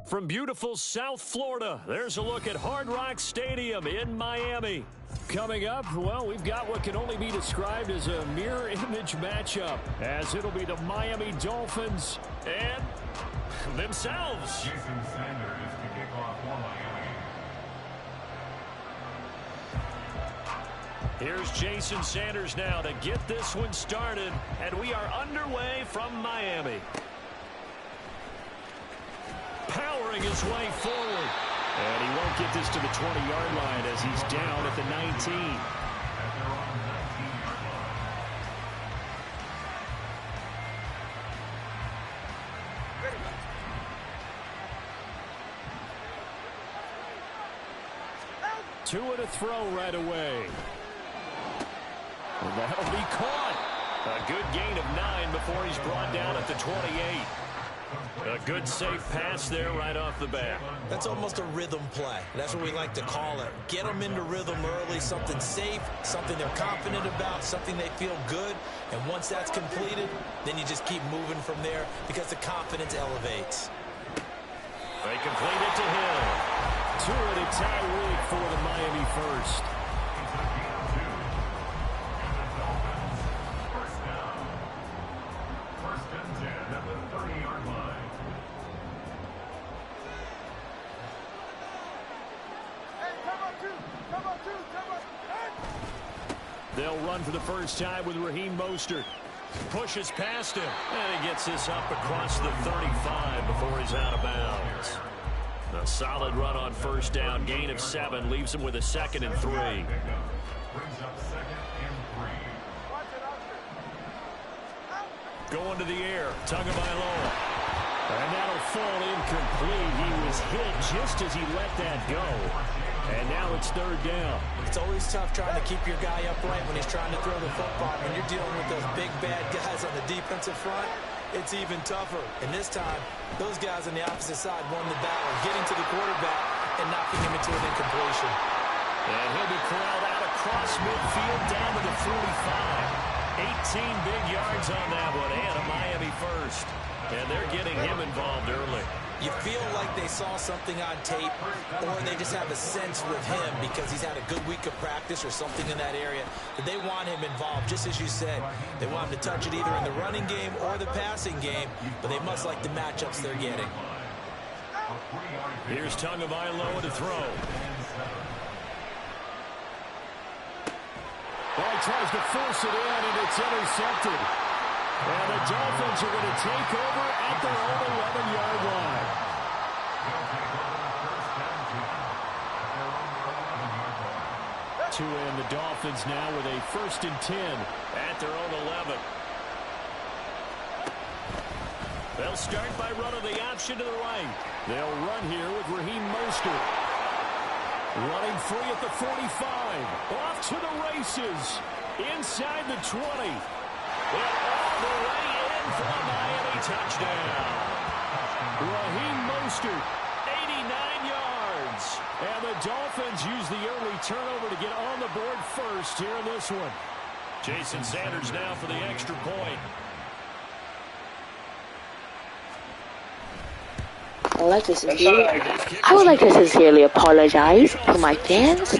From beautiful South Florida, there's a look at Hard Rock Stadium in Miami. Coming up, well, we've got what can only be described as a mirror image matchup, as it'll be the Miami Dolphins and themselves. Jason Sanders to kick off for Miami. Here's Jason Sanders now to get this one started, and we are underway from Miami. Powering his way forward. And he won't get this to the 20-yard line as he's down at the 19. Two to throw right away. And that'll be caught. A good gain of 9 before he's brought down at the 28. A good safe pass there right off the bat. That's almost a rhythm play. That's what we like to call it. Get them into rhythm early, something safe, something they're confident about, something they feel good. And once that's completed, then you just keep moving from there because the confidence elevates. They complete it to Hill. Two-headed Tyreek for the Miami first. They'll run for the first time with Raheem Mostert. Pushes past him. And he gets this up across the 35 before he's out of bounds. A solid run on first down. Gain of 7 leaves him with a 2nd and 3. Brings up 2nd and 3. Going to the air. Tagovailoa. And that'll fall incomplete. He was hit just as he let that go. And now it's 3rd down. It's always tough trying to keep your guy upright when he's trying to throw the football. When you're dealing with those big, bad guys on the defensive front, it's even tougher. And this time, those guys on the opposite side won the battle, getting to the quarterback and knocking him into an incompletion. And he'll be corralled out across midfield down to the 45. 18 big yards on that one, and a Miami first. And they're getting him involved early. You feel like they saw something on tape, or they just have a sense with him because he's had a good week of practice or something in that area that they want him involved, just as you said. They want him to touch it either in the running game or the passing game, but they must like the matchups they're getting. Here's Tagovailoa to throw. Well, he tries to force it in, and it's intercepted. And the Dolphins are going to take over at their own 11-yard line. To end the Dolphins now with a 1st and 10 at their own 11. They'll start by running the option to the right. They'll run here with Raheem Mostert. Running free at the 45. Off to the races. Inside the 20. And all the way in for a Miami touchdown. Raheem Mostert, 89 yards. And the Dolphins use the early turnover to get on the board first here in this one. Jason Sanders now for the extra point. I would like to sincerely apologize to my fans.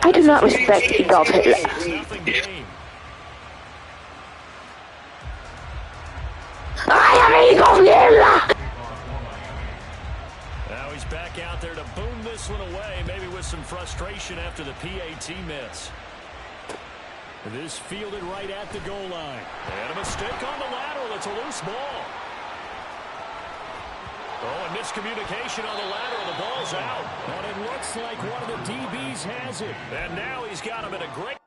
I do not respect Adolf Hitler. I am Adolf Hitler! Now he's back out there to boom this one away, maybe with some frustration after the PAT miss. This fielded right at the goal line. And a mistake on the lateral. It's a loose ball. Oh, and miscommunication on the lateral. The ball's out. And it looks like one of the DBs has it. And now he's got him in a great...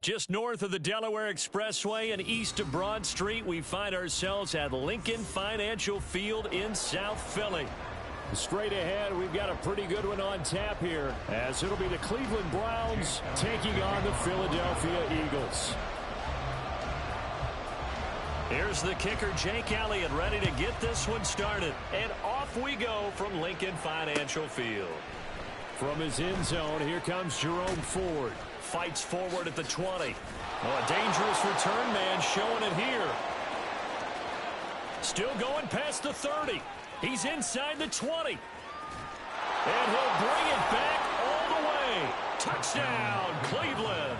Just north of the Delaware Expressway and east of Broad Street, we find ourselves at Lincoln Financial Field in South Philly. Straight ahead, we've got a pretty good one on tap here, as it'll be the Cleveland Browns taking on the Philadelphia Eagles. Here's the kicker, Jake Elliott, ready to get this one started. And off we go from Lincoln Financial Field. From his end zone, here comes Jerome Ford. Fights forward at the 20. Oh, a dangerous return man showing it here. Still going past the 30. He's inside the 20. And he'll bring it back all the way. Touchdown, Cleveland.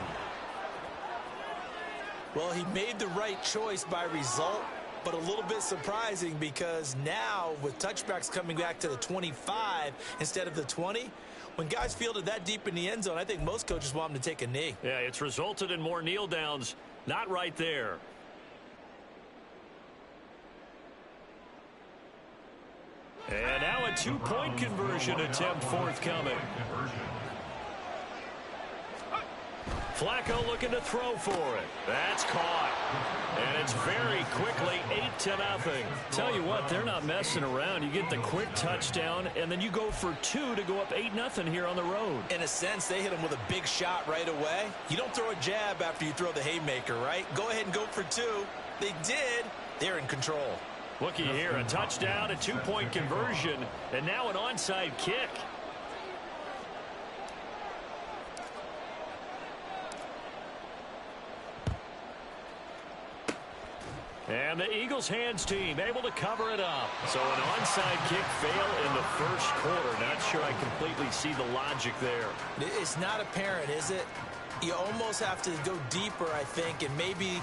Well, he made the right choice by result, but a little bit surprising because now with touchbacks coming back to the 25 instead of the 20, when guys fielded that deep in the end zone, I think most coaches want them to take a knee. Yeah, it's resulted in more kneel downs. Not right there. And now a two-point conversion attempt forthcoming. Flacco looking to throw for it. That's caught. And it's very quickly 8-0. Tell you what, they're not messing around. You get the quick touchdown, and then you go for 2 to go up 8-0 here on the road. In a sense, they hit him with a big shot right away. You don't throw a jab after you throw the haymaker, right? Go ahead and go for 2. They did. They're in control. Looky here, a touchdown, a two-point conversion, and now an onside kick. And the Eagles hands team able to cover it up. So an onside kick fail in the first quarter. Not sure I completely see the logic there. It's not apparent, is it? You almost have to go deeper, I think, and maybe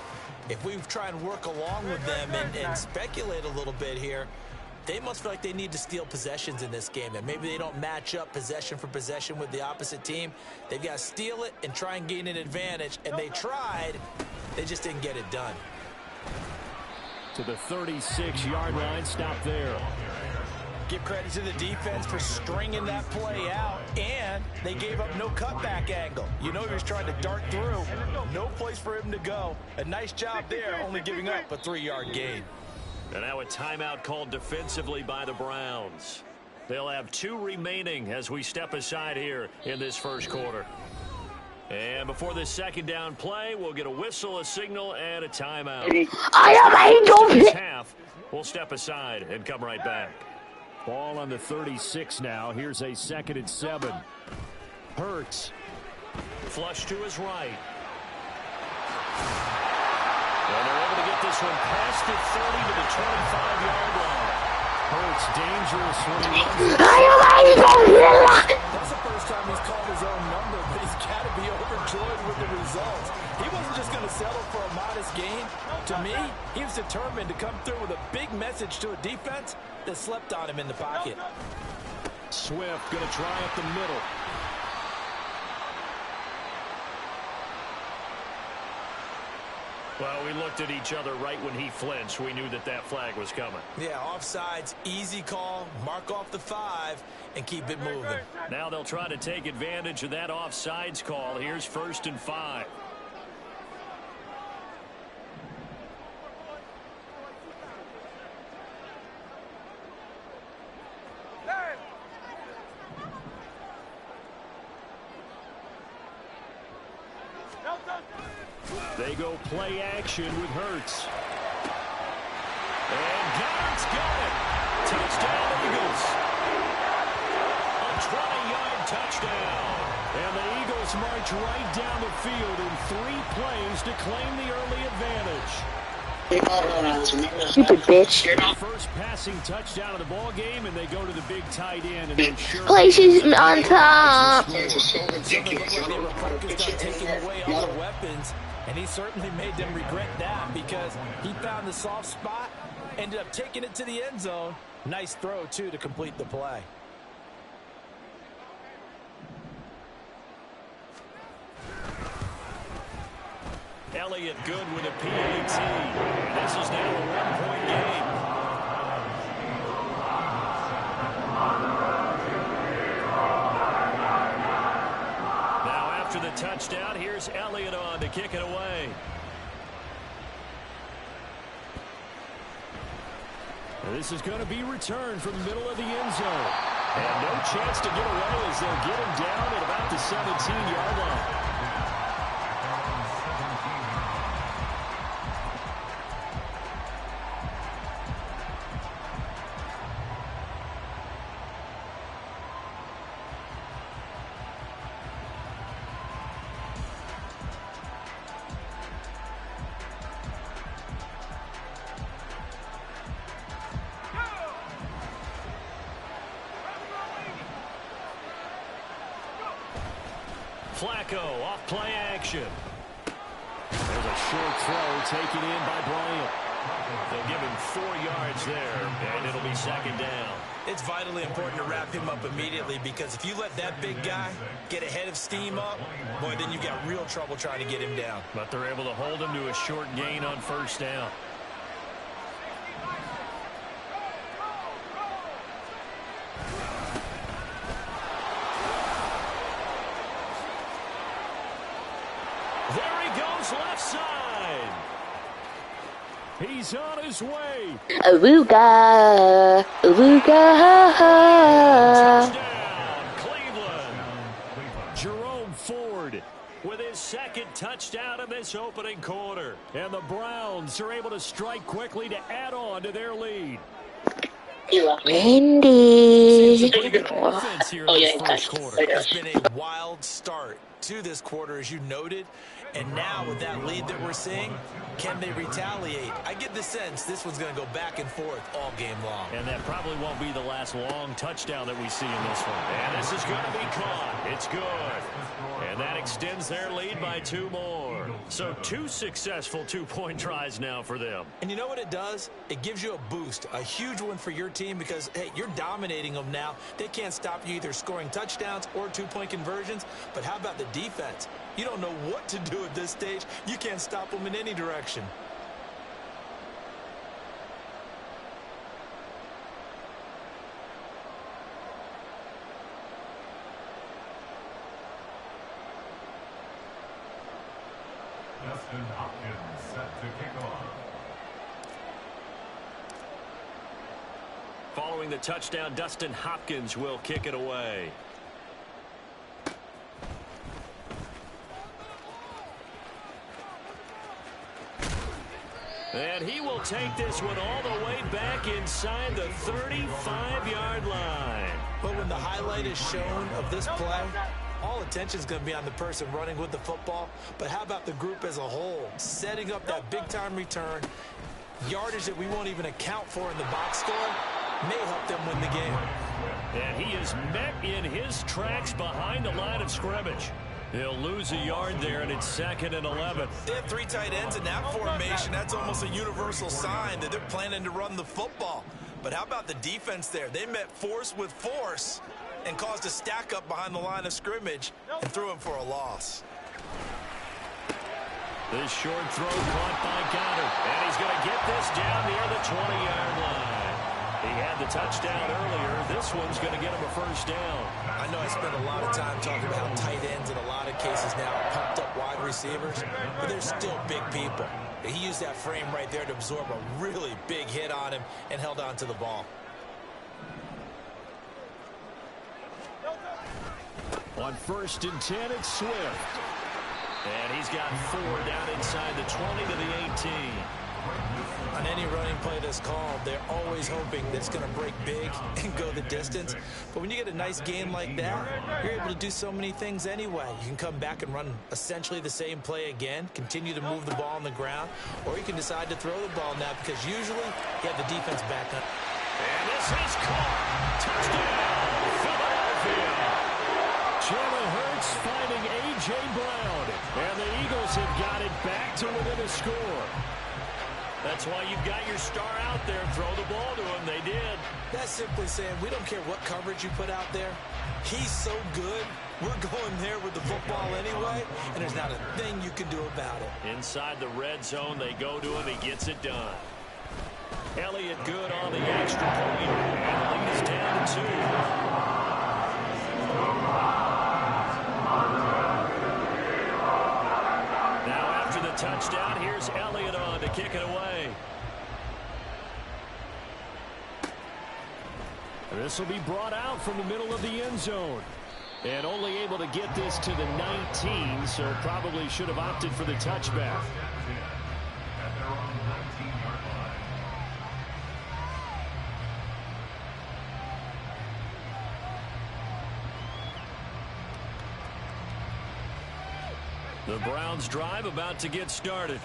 if we try and work along with them and speculate a little bit here, they must feel like they need to steal possessions in this game, and maybe they don't match up possession for possession with the opposite team. They've got to steal it and try and gain an advantage, and they tried. They just didn't get it done. To the 36-yard line, stop there. Give credit to the defense for stringing that play out, and they gave up no cutback angle. You know he was trying to dart through. No place for him to go. A nice job there, only giving up a 3-yard gain. And now a timeout called defensively by the Browns. They'll have 2 remaining as we step aside here in this first quarter. And before this second down play, we'll get a whistle, a signal, and a timeout. Half, we'll step aside and come right back. Ball on the 36 now. Here's a 2nd and 7. Hurts. Flush to his right. And they're able to get this one past the 30 to the 25-yard line. Hurts dangerous when he runs. That's the first time he's called his own number, but he's got to be overjoyed with the results. He wasn't just going to settle for a modest gain. To me, he was determined to come through with a big message to a defense that slept on him in the pocket. Swift going to try up the middle. Well, we looked at each other right when he flinched. We knew that that flag was coming. Yeah, offsides, easy call, mark off the 5, and keep it moving. Now they'll try to take advantage of that offsides call. Here's 1st and 5. They go play action with Hurts. And Goddard's got it. Touchdown, Eagles. A 20-yard touchdown. And the Eagles march right down the field in 3 plays to claim the early advantage. Stupid bitch. First passing touchdown of the ball game, and they go to the big tight end. And Places on top. And he certainly made them regret that because he found the soft spot, ended up taking it to the end zone. Nice throw, too, to complete the play. Elliott good with a PAT. This is now a 1-point game. Now after the touchdown. Here's Elliott on to kick it away. This is going to be returned from the middle of the end zone. And no chance to get away as they'll get him down at about the 17-yard line. Flacco off play action. There's a short throw taken in by Bryant. They'll give him 4 yards there, and it'll be second down. It's vitally important to wrap him up immediately because if you let that big guy get ahead of steam up, boy, then you've got real trouble trying to get him down. But they're able to hold him to a short gain on first down. Left side. He's on his way. Awooga. Awooga. Touchdown, Cleveland. Jerome Ford with his second touchdown in this opening quarter. And the Browns are able to strike quickly to add on to their lead. Randy. Oh, yeah, It's been a wild start to this quarter, as you noted. And now with that lead that we're seeing, can they retaliate? I get the sense this one's going to go back and forth all game long. And that probably won't be the last long touchdown that we see in this one. And this is going to be caught. It's good. And that extends their lead by 2 more. So 2 successful 2-point tries now for them. And you know what it does? It gives you a boost, a huge one for your team because, hey, you're dominating them now. They can't stop you either scoring touchdowns or 2-point conversions. But how about the defense? You don't know what to do at this stage. You can't stop them in any direction. Dustin Hopkins set to kick off. Following the touchdown, Dustin Hopkins will kick it away. And he will take this one all the way back inside the 35-yard line. But when the highlight is shown of this play, all attention is going to be on the person running with the football. But how about the group as a whole? Setting up that big-time return, yardage that we won't even account for in the box score, may help them win the game. And he is met in his tracks behind the line of scrimmage. He'll lose a yard there, and it's 2nd and 11. They have 3 tight ends in that formation. That's almost a universal sign that they're planning to run the football. But how about the defense there? They met force with force and caused a stack up behind the line of scrimmage and threw him for a loss. This short throw caught by Goddard, and he's going to get this down near the 20-yard line. He had the touchdown earlier. This one's going to get him a first down. I know I spent a lot of time talking about how tight ends in a lot of cases now are pumped up wide receivers, but they're still big people. He used that frame right there to absorb a really big hit on him and held on to the ball. On 1st and 10, it's Swift. And he's got 4 down inside the 20 to the 18. On any running play that's called, they're always hoping that it's going to break big and go the distance. But when you get a nice game like that, you're able to do so many things anyway. You can come back and run essentially the same play again, continue to move the ball on the ground, or you can decide to throw the ball now because usually you have the defense back up. And this is caught. Touchdown, Philadelphia. Jalen Hurts finding A.J. Brown. And the Eagles have got it back to within a score. That's why you've got your star out there. Throw the ball to him. They did. That's simply saying we don't care what coverage you put out there. He's so good. We're going there with the football anyway, and there's not a thing you can do about it. Inside the red zone, they go to him. He gets it done. Elliott good on the extra point. And the lead is down to 2. touchdown. Here's Elliott on to kick it away. This will be brought out from the middle of the end zone. And only able to get this to the 19, so probably should have opted for the touchback. The Browns drive about to get started.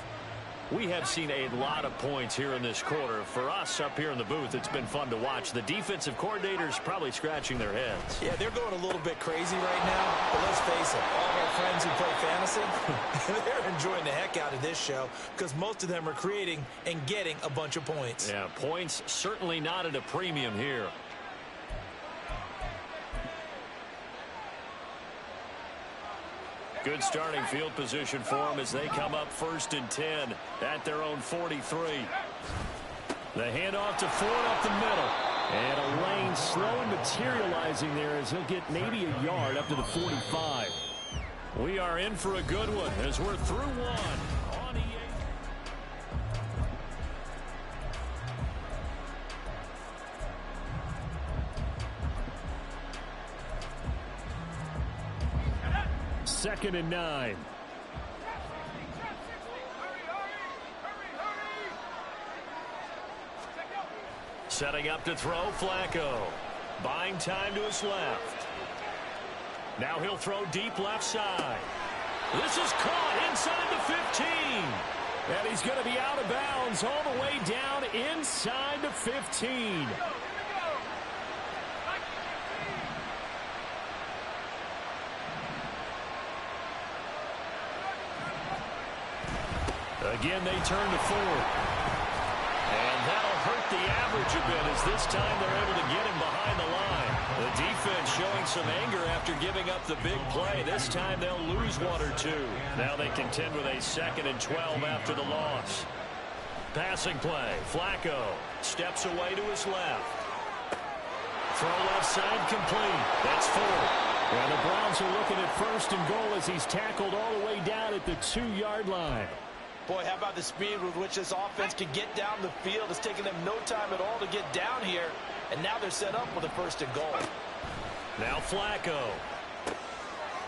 We have seen a lot of points here in this quarter. For us up here in the booth, it's been fun to watch. The defensive coordinators probably scratching their heads. Yeah, they're going a little bit crazy right now. But let's face it, all of our friends who play fantasy, they're enjoying the heck out of this show because most of them are creating and getting a bunch of points. Yeah, points certainly not at a premium here. Good starting field position for them as they come up 1st and 10 at their own 43. The handoff to Ford up the middle. And a lane slowly materializing there as he'll get maybe a yard up to the 45. We are in for a good one as we're through one on EA. Second and 9. Setting up to throw, Flacco. Buying time to his left. Now he'll throw deep left side. This is caught inside the 15. And he's going to be out of bounds all the way down inside the 15. Again, they turn to Ford. And that'll hurt the average a bit as this time they're able to get him behind the line. The defense showing some anger after giving up the big play. This time they'll lose one or two. Now they contend with a 2nd and 12 after the loss. Passing play. Flacco steps away to his left. Throw left side complete. That's Ford. And the Browns are looking at 1st and goal as he's tackled all the way down at the 2-yard line. Boy, how about the speed with which this offense can get down the field? It's taken them no time at all to get down here. And now they're set up with a 1st and goal. Now Flacco.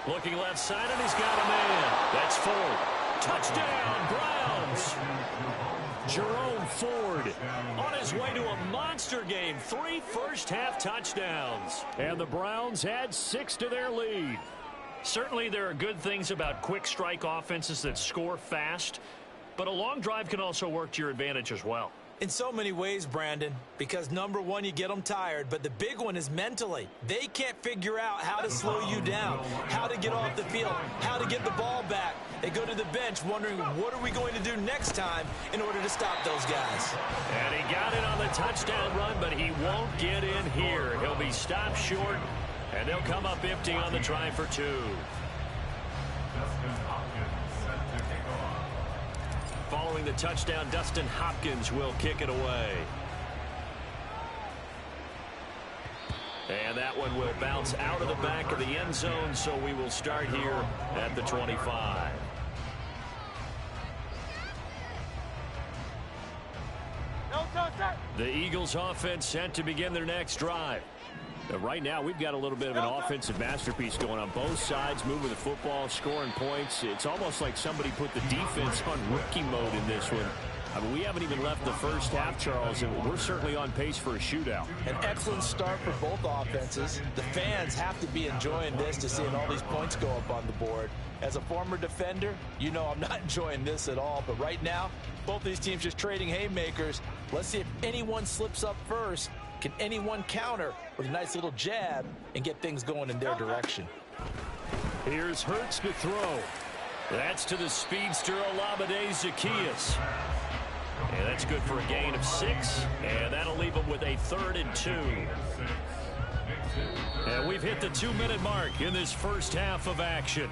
Looking left side, and he's got a man. That's Ford. Touchdown, Browns. Jerome Ford on his way to a monster game. 3 first-half touchdowns. And the Browns add 6 to their lead. Certainly there are good things about quick strike offenses that score fast, but a long drive can also work to your advantage as well. In so many ways, Brandon, because number one, you get them tired, but the big one is mentally. They can't figure out how to slow you down, how to get off the field, how to get the ball back. They go to the bench wondering, what are we going to do next time in order to stop those guys? And he got it on the touchdown run, but he won't get in here. He'll be stopped short, and they'll come up empty on the try for 2. Following the touchdown, Dustin Hopkins will kick it away. And that one will bounce out of the back of the end zone, so we will start here at the 25. The Eagles offense set to begin their next drive. Right now, we've got a little bit of an offensive masterpiece going on. Both sides moving the football, scoring points. It's almost like somebody put the defense on rookie mode in this one. I mean, we haven't even left the first half, Charles, and we're certainly on pace for a shootout. An excellent start for both offenses. The fans have to be enjoying this to seeing all these points go up on the board. As a former defender, you know I'm not enjoying this at all. But right now, both these teams just trading haymakers. Let's see if anyone slips up first. Can anyone counter with a nice little jab and get things going in their direction? Here's Hurts to throw. That's to the speedster Olamide Zaccheaus. And that's good for a gain of 6. And that'll leave them with a 3rd and 2. And we've hit the 2-minute mark in this first half of action.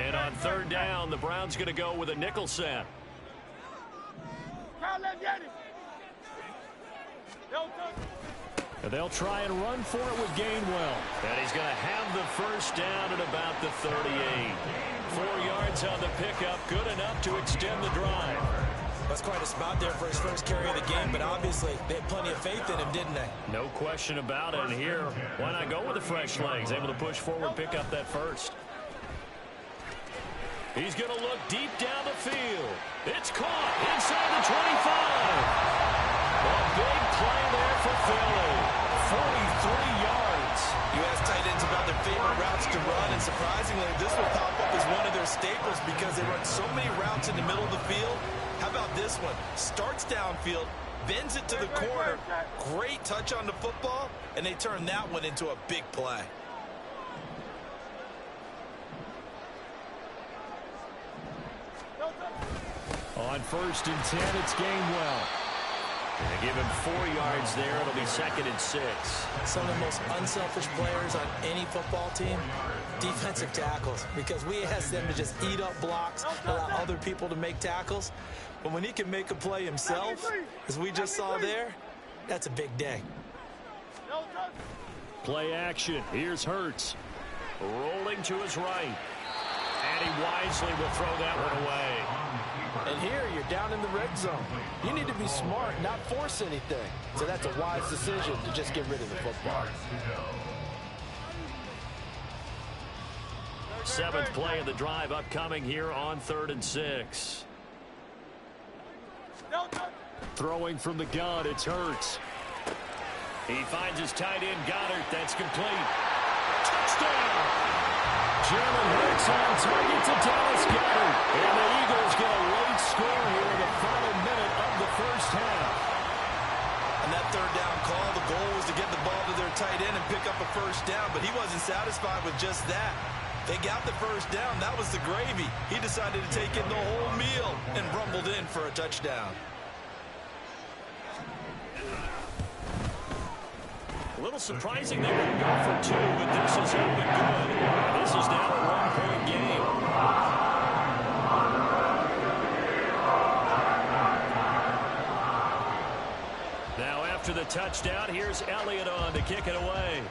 And on third down, the Browns going to go with a nickel set. And they'll try and run for it with Gainwell. And he's going to have the first down at about the 38. 4 yards on the pickup, good enough to extend the drive. That's quite a spot there for his first carry of the game, but obviously they had plenty of faith in him, didn't they? No question about it. And here, why not go with the fresh legs? Able to push forward, pick up that first. He's going to look deep down the field. It's caught inside the 25. A big play there for Philly. 43 yards. You ask tight ends about their favorite routes to run, and surprisingly, this will pop up as one of their staples because they run so many routes in the middle of the field. How about this one? Starts downfield, bends it to the corner. Great touch on the football, and they turn that one into a big play. On 1st and 10, it's Gainwell. They give him 4 yards there. It'll be 2nd and 6. Some of the most unselfish players on any football team, defensive tackles, because we ask them to just eat up blocks, allow other people to make tackles. But when he can make a play himself, as we just saw there, that's a big day. Play action. Here's Hurts. Rolling to his right. And he wisely will throw that one away. And here you're down in the red zone. You need to be smart, not force anything. So that's a wise decision to just get rid of the football. 7th play of the drive upcoming here on 3rd and 6. Throwing from the gun, it's Hurts. He finds his tight end, Goddard. That's complete. Touchdown! Jalen Hurts on target to Dallas Goedert. And the Eagles get a late score here in the final minute of the first half. And that third down call, the goal was to get the ball to their tight end and pick up a first down, but he wasn't satisfied with just that. They got the first down. That was the gravy. He decided to take in the whole meal and rumbled in for a touchdown. A little surprising they wouldn't go for 2, but this is up and good. This is now a 1-point game. Now after the touchdown, here's Elliott on to kick it away.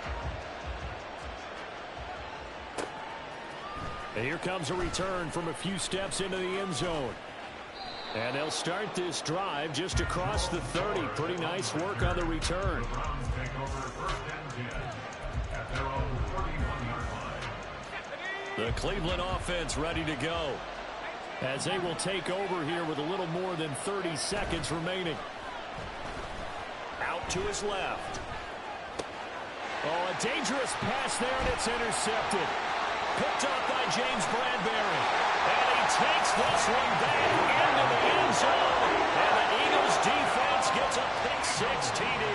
And here comes a return from a few steps into the end zone. And they'll start this drive just across the 30. Pretty nice work on the return. The Cleveland offense ready to go as they will take over here with a little more than 30 seconds remaining. Out to his left. Oh, a dangerous pass there, and it's intercepted. Picked up by James Bradbury. And he takes this one back into the end zone. And the Eagles defense gets a pick-6 TD.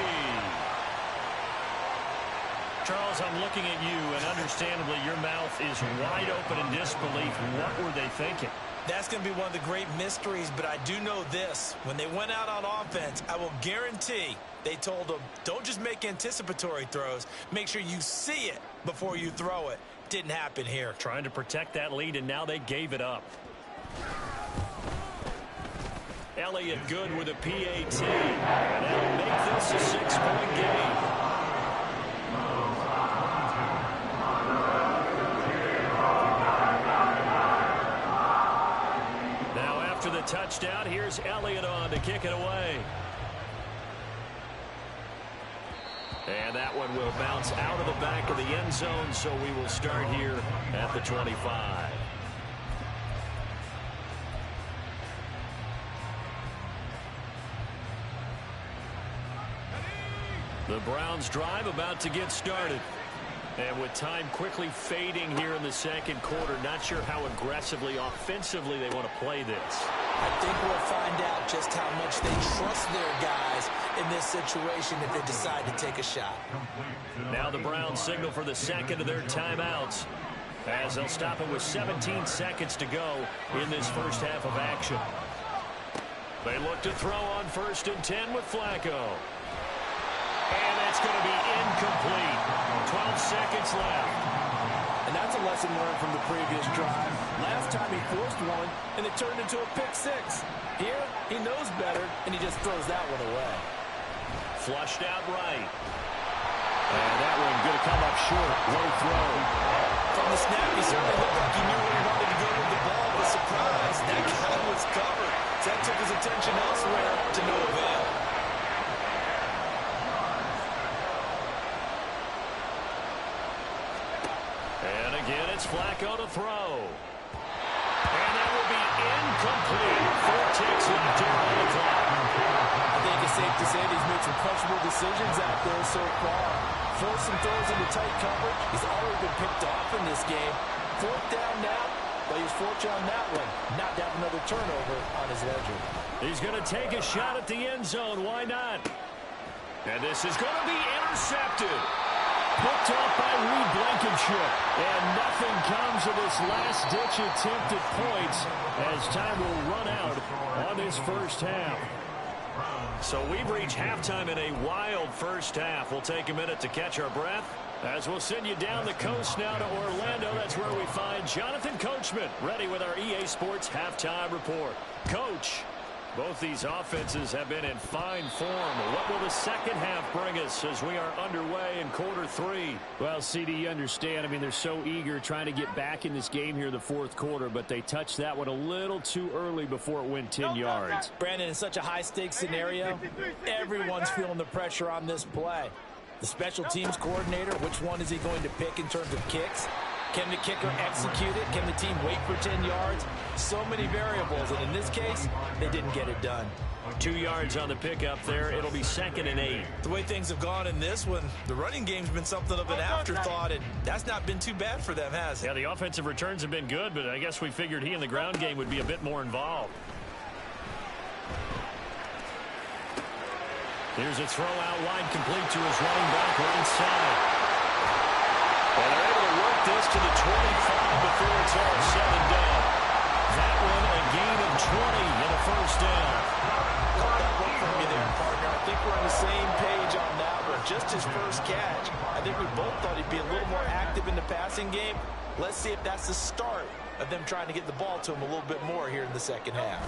Charles, I'm looking at you, and understandably your mouth is wide open in disbelief. What were they thinking? That's going to be one of the great mysteries, but I do know this. When they went out on offense, I will guarantee they told them, don't just make anticipatory throws. Make sure you see it before you throw it. Didn't happen here. Trying to protect that lead, and now they gave it up. Elliott good with a PAT, and that'll make this a 6-point game. Now after the touchdown, here's Elliott on to kick it away. And that one will bounce out of the back of the end zone, so we will start here at the 25. The Browns drive about to get started. And with time quickly fading here in the second quarter, not sure how aggressively, offensively they want to play this. I think we'll find out just how much they trust their guys in this situation if they decide to take a shot. Now the Browns signal for the second of their timeouts as they'll stop it with 17 seconds to go in this first half of action. They look to throw on 1st and 10 with Flacco. And it's going to be incomplete. 12 seconds left. And And that's a lesson learned from the previous drive. Last time he forced one, and it turned into a pick-6. Here, he knows better, and he just throws that one away. Flushed out right. And that one going to come up short. Low throw. From the snap, he certainly looked like he knew where he wanted to go with the ball. The surprise, that guy was covered. So that took his attention elsewhere to no avail. And again, it's Flacco to throw. And that will be incomplete. 4 ticks left here on the clock. I think it's safe to say that he's made some questionable decisions out there so far. Forced some throws into tight coverage. He's already been picked off in this game. 4th down now, but he's fortunate on that one. Not to have another turnover on his ledger. He's going to take a shot at the end zone. Why not? And this is going to be intercepted. Picked off by Reed Blankenship. And nothing comes of this last-ditch attempt at points as time will run out on this first half. So we've reached halftime in a wild first half. We'll take a minute to catch our breath as we'll send you down the coast now to Orlando. That's where we find Jonathan Coachman ready with our EA Sports halftime report. Coach, both these offenses have been in fine form. What will the second half bring us as we are underway in quarter 3? Well, CD, you understand. I mean, they're so eager trying to get back in this game here in the 4th quarter, but they touched that one a little too early before it went 10 yards. Brandon, in such a high-stakes scenario, everyone's feeling the pressure on this play. The special teams coordinator, which one is he going to pick in terms of kicks? Can the kicker execute it? Can the team wait for 10 yards? So many variables, and in this case, they didn't get it done. 2 yards on the pickup there. It'll be 2nd and 8. The way things have gone in this one, the running game's been something of an afterthought, and that's not been too bad for them, has it? Yeah, the offensive returns have been good, but I guess we figured he in the ground game would be a bit more involved. Here's a throw out wide, complete to his running back right side. And they're able to work this to the 25 before it's all said and done. That one a gain of 20 in the first down. Caught that one from you there, partner. I think we're on the same page on that one. Just his first catch. I think we both thought he'd be a little more active in the passing game. Let's see if that's the start of them trying to get the ball to him a little bit more here in the second half.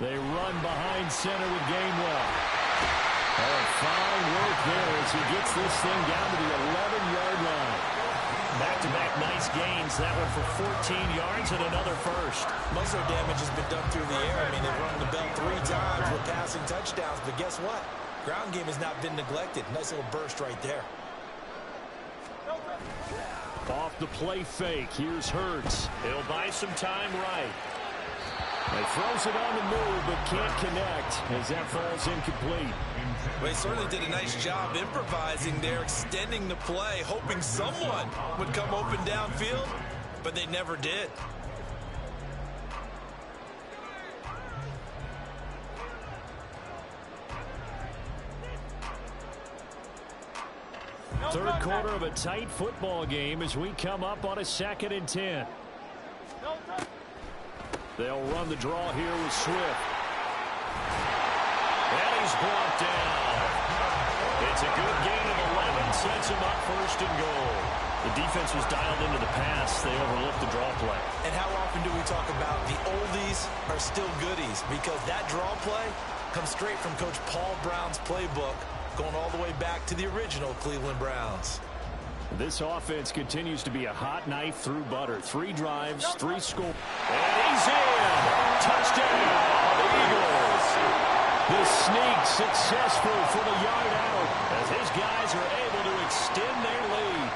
They run behind center with Gainwell. Oh, fine work there as he gets this thing down to the 11-yard line. Back-to-back nice gains. That one for 14 yards and another first. Most of their damage has been done through the air. I mean, they've run the bell 3 times with passing touchdowns. But guess what? Ground game has not been neglected. Nice little burst right there. Off the play fake. Here's Hurts. He'll buy some time right. He throws it on the move, but can't connect as that falls incomplete. Well, he certainly did a nice job improvising there, extending the play, hoping someone would come open downfield, but they never did. Third quarter of a tight football game as we come up on a 2nd and 10. They'll run the draw here with Swift. And he's brought down. It's a good gain of 11, sets him up 1st and goal. The defense was dialed into the pass. They overlooked the draw play. And how often do we talk about the oldies are still goodies? Because that draw play comes straight from Coach Paul Brown's playbook, going all the way back to the original Cleveland Browns. This offense continues to be a hot knife through butter. 3 drives, 3 scores. And he's in. Touchdown, Eagles. The sneak successful for the yard out as his guys are able to extend their lead.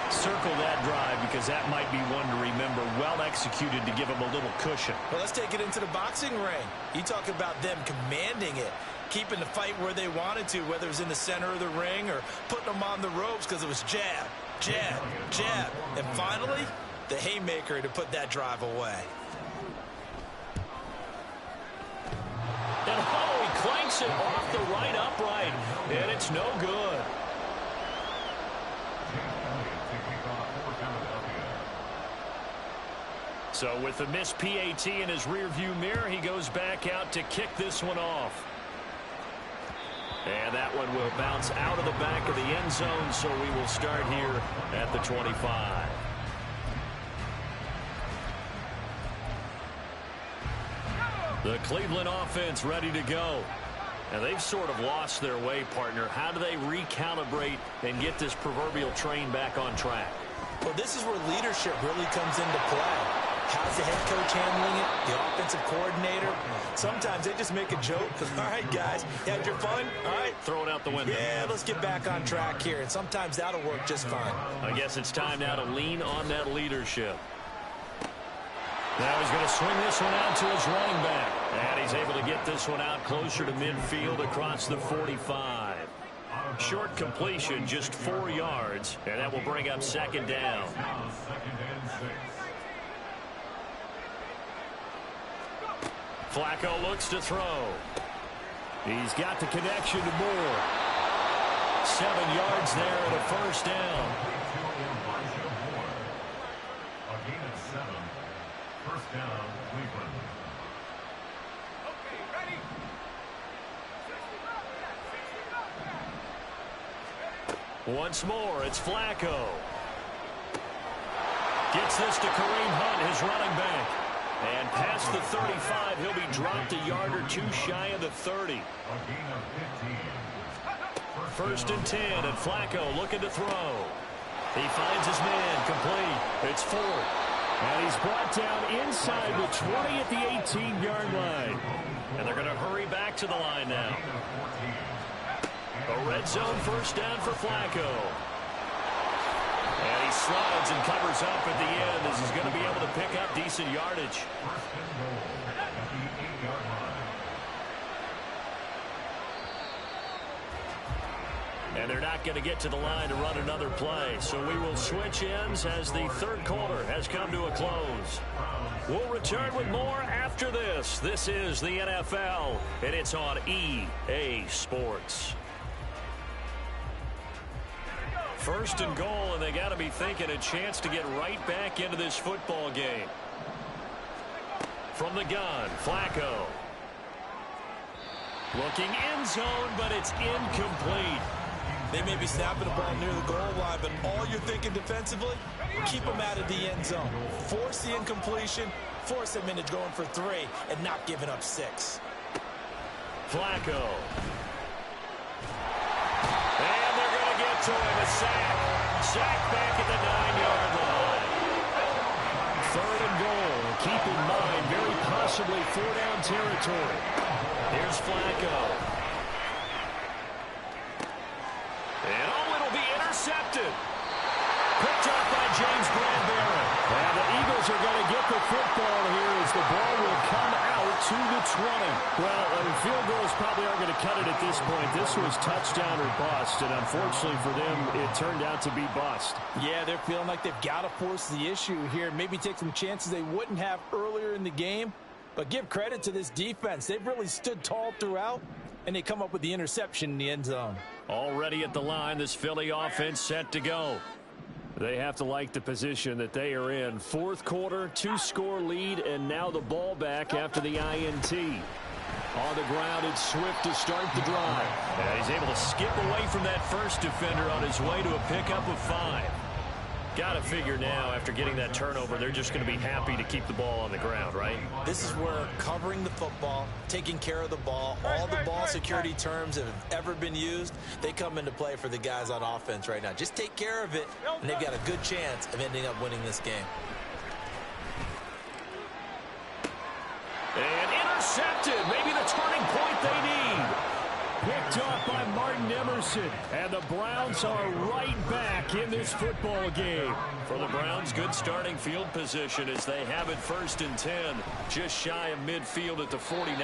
Circle that drive because that might be one to remember. Well executed to give them a little cushion. Well, let's take it into the boxing ring. You talk about them commanding it, keeping the fight where they wanted to, whether it was in the center of the ring or putting them on the ropes because it was jab, jab, jab. And finally, the haymaker to put that drive away. And oh, he clanks it off the right upright, and it's no good. So with the missed PAT in his rearview mirror, he goes back out to kick this one off. And that one will bounce out of the back of the end zone, so we will start here at the 25. The Cleveland offense ready to go. And they've sort of lost their way, partner. How do they recalibrate and get this proverbial train back on track? Well, this is where leadership really comes into play. How's the head coach handling it? The offensive coordinator? Sometimes they just make a joke. All right, guys, you had your fun? All right. Throw it out the window. Yeah, let's get back on track here. And sometimes that'll work just fine. I guess it's time now to lean on that leadership. Now he's going to swing this one out to his running back. And he's able to get this one out closer to midfield across the 45. Short completion, just 4 yards. And that will bring up second down. Flacco looks to throw. He's got the connection to Moore. 7 yards there and a first down. First down, Cleveland. Once more, it's Flacco. Gets this to Kareem Hunt, his running back. And past the 35, he'll be dropped a yard or two shy of the 30. First and 10, and Flacco looking to throw. He finds his man, complete. It's Ford. And he's brought down inside the 20 at the 18-yard line. And they're going to hurry back to the line now. A red zone first down for Flacco. And he slides and covers up at the end as he's going to be able to pick up decent yardage. And they're not going to get to the line to run another play. So we will switch ends as the third quarter has come to a close. We'll return with more after this. This is the NFL, and it's on EA Sports. First and goal, and they got to be thinking a chance to get right back into this football game. From the gun, Flacco. Looking end zone, but it's incomplete. They may be snapping the ball near the goal line, but all you're thinking defensively, keep them out of the end zone. Force the incompletion, force them into going for 3, and not giving up 6. Flacco. And they're going to get to him. A sack. Sack back at the 9-yard line. Third and goal. Keep in mind, very possibly 4-down territory. Here's Flacco. And it'll be intercepted. Picked up by James Bradbury. And the Eagles are going to get the football here as the ball will come out to the 20. Well, field goals probably aren't going to cut it at this point. This was touchdown or bust, and unfortunately for them, it turned out to be bust. Yeah, they're feeling like they've got to force the issue here. Maybe take some chances they wouldn't have earlier in the game. But give credit to this defense. They've really stood tall throughout, and they come up with the interception in the end zone. Already at the line, this Philly offense set to go. They have to like the position that they are in. Fourth quarter, 2-score lead, and now the ball back after the INT. On the ground, it's Swift to start the drive. And he's able to skip away from that first defender on his way to a pickup of 5. Got to figure now, after getting that turnover, they're just going to be happy to keep the ball on the ground, right? This is where covering the football, taking care of the ball, all the ball security terms that have ever been used, they come into play for the guys on offense right now. Just take care of it, and they've got a good chance of ending up winning this game. And intercepted. Maybe the turning point they need. Picked off by Martin Emerson. And the Browns are right back in this football game. For the Browns, good starting field position as they have it first and 10. Just shy of midfield at the 49.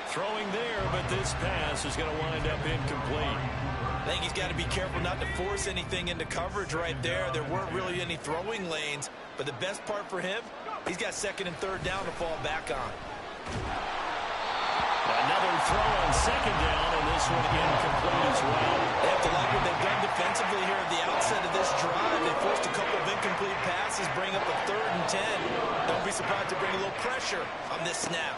Throwing there, but this pass is going to wind up incomplete. I think he's got to be careful not to force anything into coverage right there. There weren't really any throwing lanes. But the best part for him, he's got second and third down to fall back on. Another throw on second down, and this one incomplete as well. They have to like what they've done defensively here at the outset of this drive. They forced a couple of incomplete passes, bring up a 3rd and 10. Don't be surprised to bring a little pressure on this snap.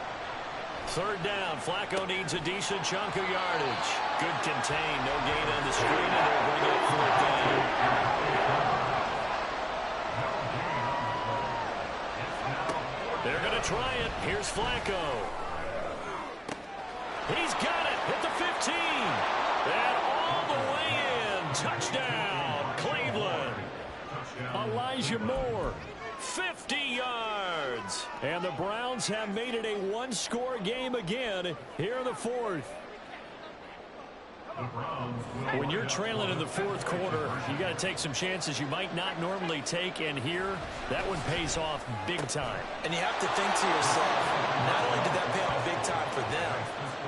Third down. Flacco needs a decent chunk of yardage. Good contain. No gain on the screen, and they'll bring up 4th down. They're going to try it. Here's Flacco. He's got it at the 15. And all the way in. Touchdown, Cleveland. Elijah Moore, 50 yards. And the Browns have made it a one-score game again here in the fourth. When you're trailing in the fourth quarter, you got to take some chances you might not normally take, and here, that one pays off big time. And you have to think to yourself, not only did that pay off big time for them,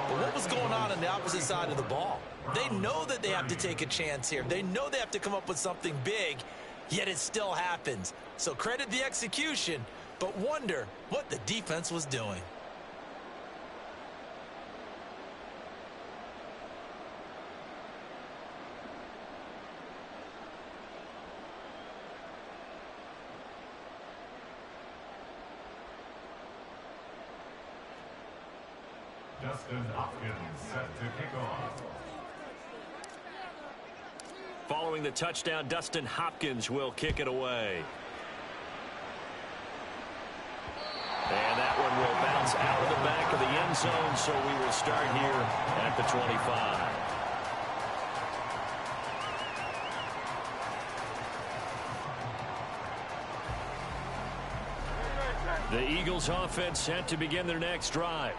but what was going on the opposite side of the ball? They know that they have to take a chance here. They know they have to come up with something big, yet it still happens. So credit the execution, but wonder what the defense was doing. Dustin Hopkins set to kick off. Following the touchdown, Dustin Hopkins will kick it away. And that one will bounce out of the back of the end zone, so we will start here at the 25. The Eagles offense set to begin their next drive.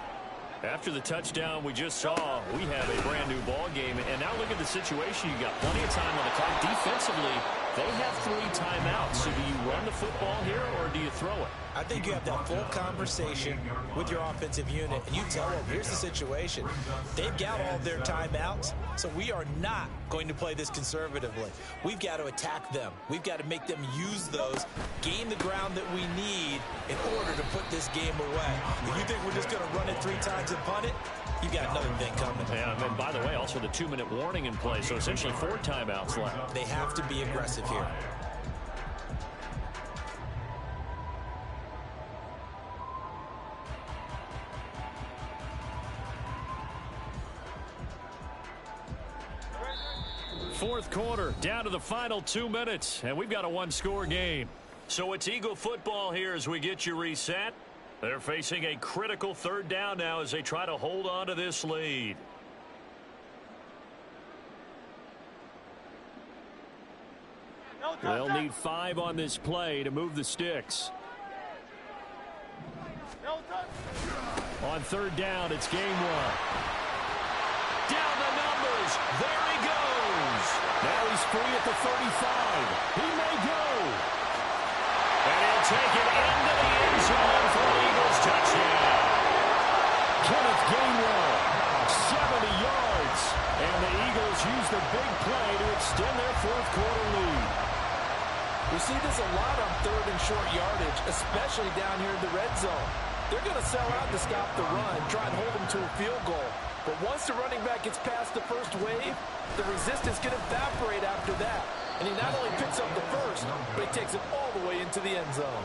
After the touchdown we just saw, we have a brand new ball game. And now look at the situation. You got plenty of time on the clock. Defensively, they have 3 timeouts. So do you run the football here or do you throw it? I think you have that full conversation with your offensive unit, and you tell them, here's the situation. They've got all their timeouts, so we are not going to play this conservatively. We've got to attack them. We've got to make them use those, gain the ground that we need in order to put this game away. If you think we're just going to run it 3 times and punt it, you've got another thing coming. Yeah, and by the way, also the 2-minute warning in play, so essentially 4 timeouts left. They have to be aggressive here. Fourth quarter, down to the final 2 minutes, and we've got a one-score game. So it's Eagle football here as we get you reset. They're facing a critical 3rd down now as they try to hold on to this lead. They'll need 5 on this play to move the sticks. On 3rd down, it's game 1. Down the numbers. There he goes. Now he's free at the 35. He may go. And he'll take it into the end zone for the Eagles touchdown. Kenneth Gainwell, 70 yards. And the Eagles use the big play to extend their fourth quarter lead. We see this a lot on 3rd and short yardage, especially down here in the red zone. They're going to sell out to stop the run, try and hold them to a field goal. But once the running back gets past the first wave, the resistance can evaporate after that. And he not only picks up the first, but he takes it all the way into the end zone.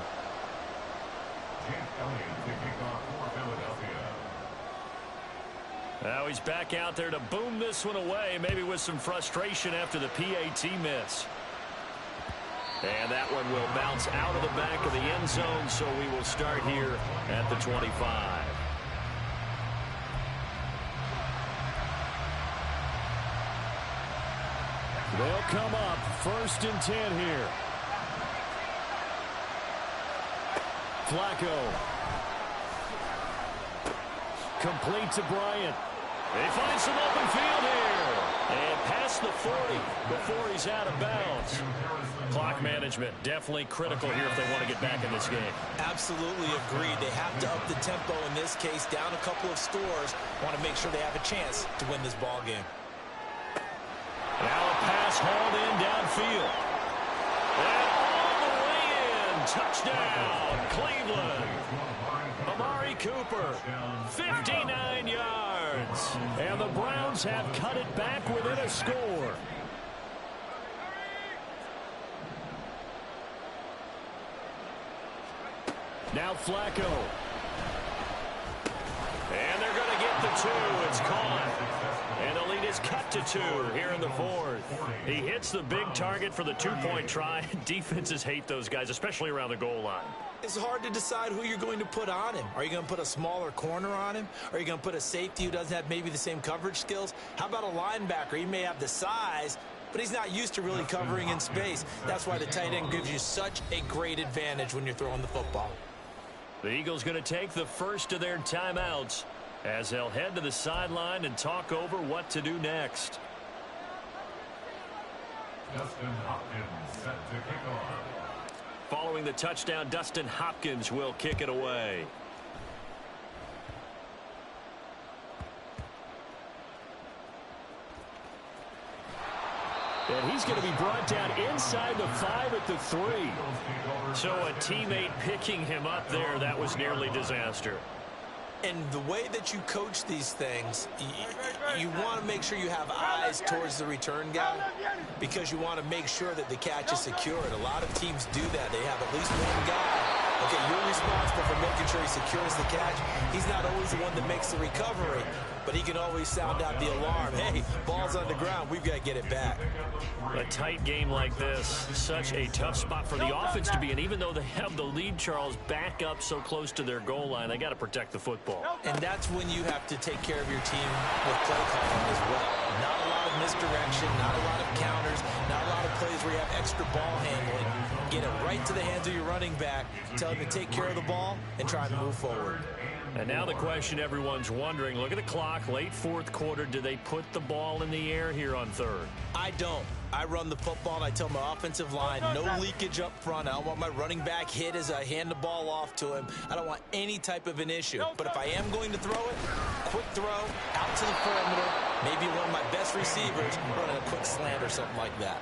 Now he's back out there to boom this one away, maybe with some frustration after the PAT miss. And that one will bounce out of the back of the end zone, so we will start here at the 25. They'll come up 1st and 10 here. Flacco. Complete to Bryant. They find some open field here. And past the 40 before he's out of bounds. Clock management definitely critical here if they want to get back in this game. Absolutely agreed. They have to up the tempo in this case, down a couple of scores. Want to make sure they have a chance to win this ball game. Now a pass hauled in downfield. And all the way in. Touchdown, Cleveland. Amari Cooper, 59 yards. And the Browns have cut it back within a score. Now Flacco. And they're going to get the 2. It's caught. And they'll lead is cut to 2 here in the fourth. He hits the big target for the two-point try. Defenses hate those guys, especially around the goal line. It's hard to decide who you're going to put on him. Are you going to put a smaller corner on him? Are you going to put a safety who doesn't have maybe the same coverage skills? How about a linebacker? He may have the size, but he's not used to really covering in space. That's why the tight end gives you such a great advantage when you're throwing the football. The Eagles going to take the first of their timeouts as they'll head to the sideline and talk over what to do next. Dustin Hopkins set to kick off. Following the touchdown, Dustin Hopkins will kick it away. And he's going to be brought down inside the 5 at the 3. So a teammate picking him up there, that was nearly disaster. And the way that you coach these things, you want to make sure you have eyes towards the return guy because you want to make sure that the catch is secured. A lot of teams do that. They have at least one guy. Okay, you're responsible for making sure he secures the catch. He's not always the one that makes the recovery, but he can always sound out the alarm. Hey, ball's on the ground. We've got to get it back. A tight game like this, such a tough spot for the offense to be in. Even though they have the lead, Charles, back up so close to their goal line, they got to protect the football. And that's when you have to take care of your team with play calling as well. Not a lot of misdirection, not a lot of counters, not a lot of plays where you have extra ball handling. Get it right to the hands of your running back, tell him to take care of the ball, and try and move forward. And now the question everyone's wondering, look at the clock, late fourth quarter, do they put the ball in the air here on third? I don't. I run the football, and I tell my offensive line, no leakage up front. I don't want my running back hit as I hand the ball off to him. I don't want any type of an issue. But if I am going to throw it, quick throw, out to the perimeter, maybe one of my best receivers running a quick slant or something like that.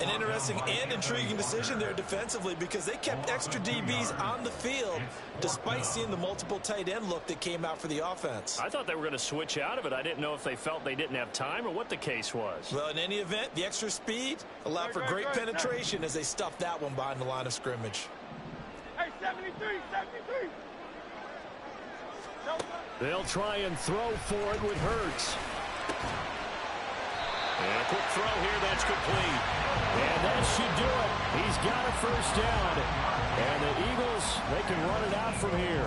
An interesting and intriguing decision there defensively because they kept extra DBs on the field despite seeing the multiple tight end look that came out for the offense. I thought they were going to switch out of it. I didn't know if they felt they didn't have time or what the case was. Well, in any event, the extra speed allowed for great penetration as they stuffed that one behind the line of scrimmage. Hey, 73. They'll try and throw for it with Hurts. And a quick throw here, that's complete. And that should do it. He's got a first down. And the Eagles, they can run it out from here.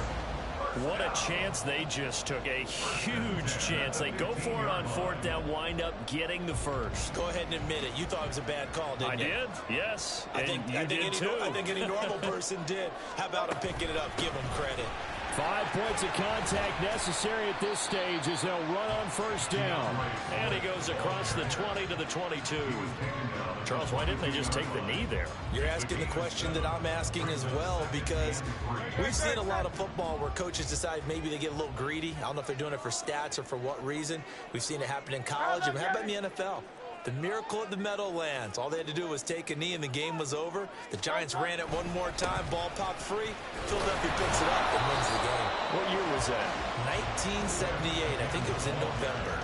What a chance they just took. A huge chance. They go for it on fourth down, wind up getting the first. Go ahead and admit it. You thought it was a bad call, didn't you? I did, yes. I think any normal person did. How about him picking it up? Give him credit. 5 points of contact necessary at this stage as they'll run on first down. And he goes across the 20 to the 22. Charles, why didn't they just take the knee there? You're asking the question that I'm asking as well because we've seen a lot of football where coaches decide maybe they get a little greedy. I don't know if they're doing it for stats or for what reason. We've seen it happen in college. And how about in the NFL? The miracle at the Meadowlands. All they had to do was take a knee and the game was over. The Giants ran it one more time. Ball popped free. Philadelphia picks it up and wins the game. What year was that? 1978. I think it was in November.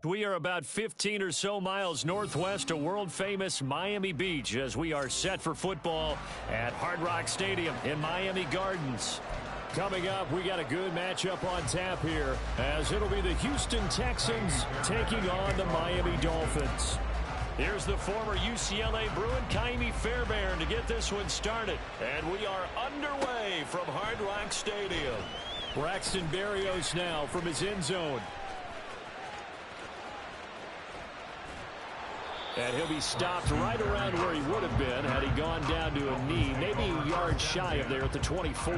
We are about 15 or so miles northwest of world-famous Miami Beach as we are set for football at Hard Rock Stadium in Miami Gardens. Coming up, we got a good matchup on tap here as it'll be the Houston Texans taking on the Miami Dolphins. Here's the former UCLA Bruin, Kaimi Fairbairn, to get this one started. And we are underway from Hard Rock Stadium. Braxton Berrios now from his end zone. And he'll be stopped right around where he would have been had he gone down to a knee, maybe a yard shy of there at the 24.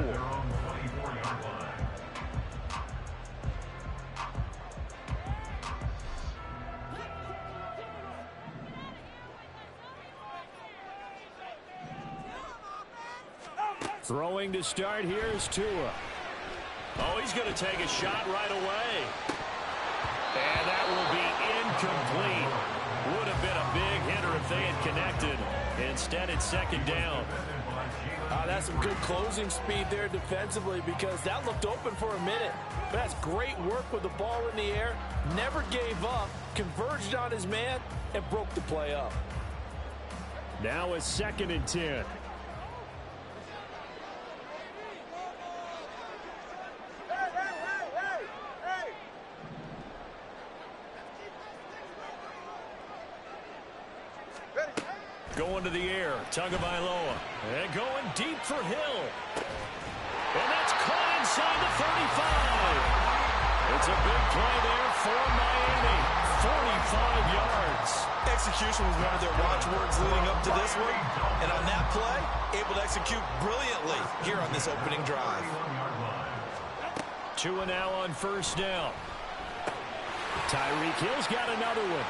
Throwing to start here is Tua. Oh, he's going to take a shot right away. And that will be incomplete. Would have been a big hitter if they had connected. Instead, it's second down. That's some good closing speed there defensively because that looked open for a minute. But that's great work with the ball in the air. Never gave up, converged on his man, and broke the play up. Now a 2nd and 10. Going to the air, Tagovailoa, and going deep for Hill. And that's caught inside the 35. It's a big play there for Miami. 45 yards. Execution was one of their watchwords leading up to this one. And on that play, able to execute brilliantly here on this opening drive. Tua now on first down. Tyreek Hill's got another one.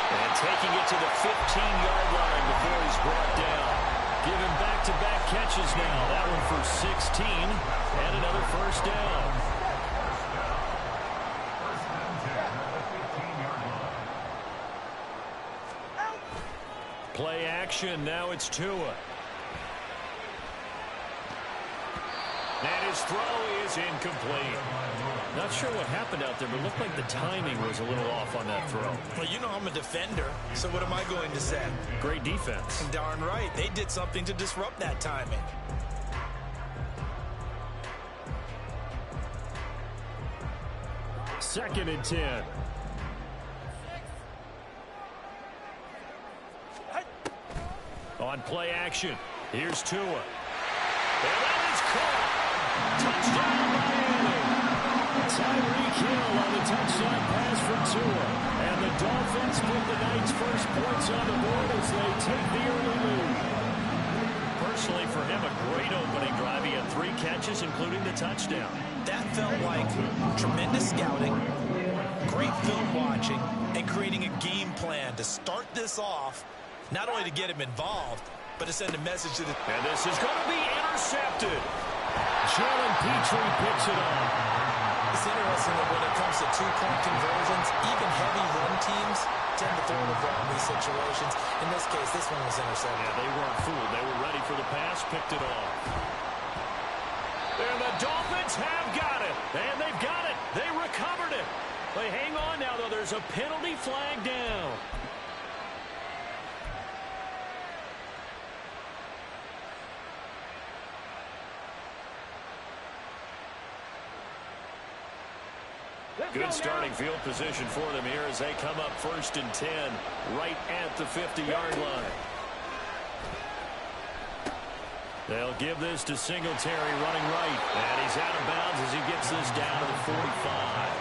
And taking it to the 15-yard line before he's brought down. Giving back-to-back catches now. That one for 16 and another first down. Play action. Now it's Tua. And his throw is incomplete. Not sure what happened out there, but it looked like the timing was a little off on that throw. Well, you know I'm a defender, so what am I going to say? Great defense. Darn right. They did something to disrupt that timing. Second and 10. On play action, here's Tua. And that is caught. Touchdown, Miami. Tyreek Hill on the touchdown pass from Tua. And the Dolphins put the night's first points on the board as they take the early lead. Personally, for him, a great opening drive. He had 3 catches, including the touchdown. That felt like tremendous scouting, great film watching, and creating a game plan to start this off, not only to get him involved, but to send a message to the... And this is going to be intercepted. Jalen Petrie picks it up. It's interesting that when it comes to 2-point conversions, even heavy run teams tend to throw the ball in these situations. In this case, this one was intercepted. Yeah, they weren't fooled. They were ready for the pass, picked it off. And the Dolphins have got it. And they've got it. They recovered it. They hang on now, though. There's a penalty flag down. Good starting field position for them here as they come up 1st and 10 right at the 50-yard line. They'll give this to Singletary running right. And he's out of bounds as he gets this down to the 45.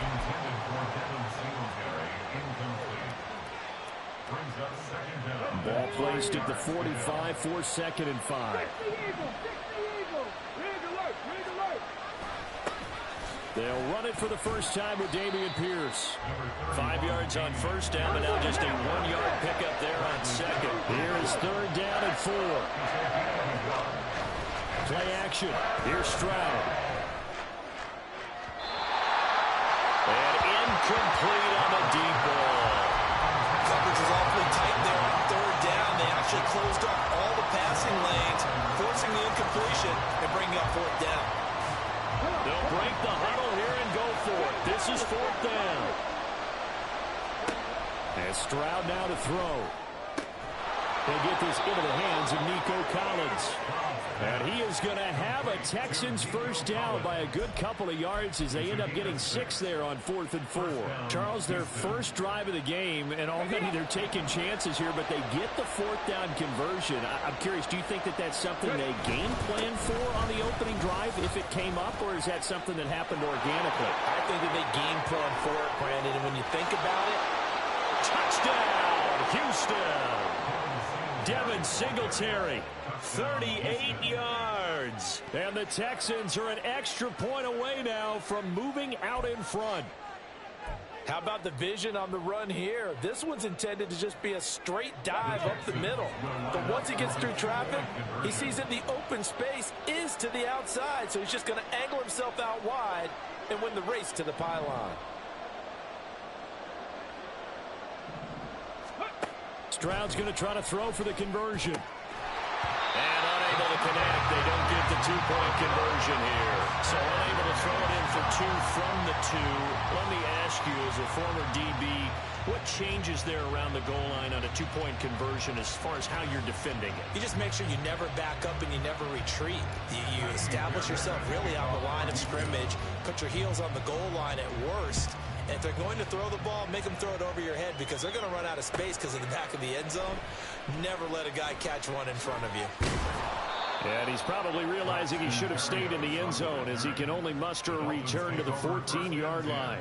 Intended for Devin Singletary, incomplete. Brings up second down. Ball placed at the 45 for 2nd and 5. They'll run it for the first time with Dameon Pierce. 5 yards on first down, but now just a 1-yard pickup there on second. Here is 3rd down and 4. Play action. Here's Stroud. And incomplete on the deep ball. Coverage was awfully tight there on 3rd down. They actually closed up all the passing lanes, forcing the incompletion and bringing up 4th down. They'll break the huddle here in and go for it. This is 4th down. And Stroud now to throw. They get this into the hands of Nico Collins. And he is going to have a Texans first down by a good couple of yards as they end up getting 6 there on 4th and 4. Charles, their first drive of the game, and already they're taking chances here, but they get the 4th down conversion. I'm curious, do you think that that's something they game plan for on the opening drive if it came up, or is that something that happened organically? I think that they game plan for it, Brandon, and when you think about it, touchdown, Houston! Devin Singletary, 38 yards. And the Texans are an extra point away now from moving out in front. how about the vision on the run here? This one's intended to just be a straight dive up the middle. But once he gets through traffic, he sees that the open space is to the outside, so he's just going to angle himself out wide and win the race to the pylon. Stroud's going to try to throw for the conversion. And unable to connect. They don't get the 2-point conversion here. So unable to throw it in for 2 from the 2. Let me ask you, as a former DB, what changes there around the goal line on a 2-point conversion as far as how you're defending it? You just make sure you never back up and you never retreat. You establish yourself really on the line of scrimmage, put your heels on the goal line at worst. And if they're going to throw the ball, make them throw it over your head because they're going to run out of space because of the back of the end zone. Never let a guy catch one in front of you. And he's probably realizing he should have stayed in the end zone as he can only muster a return to the 14-yard line.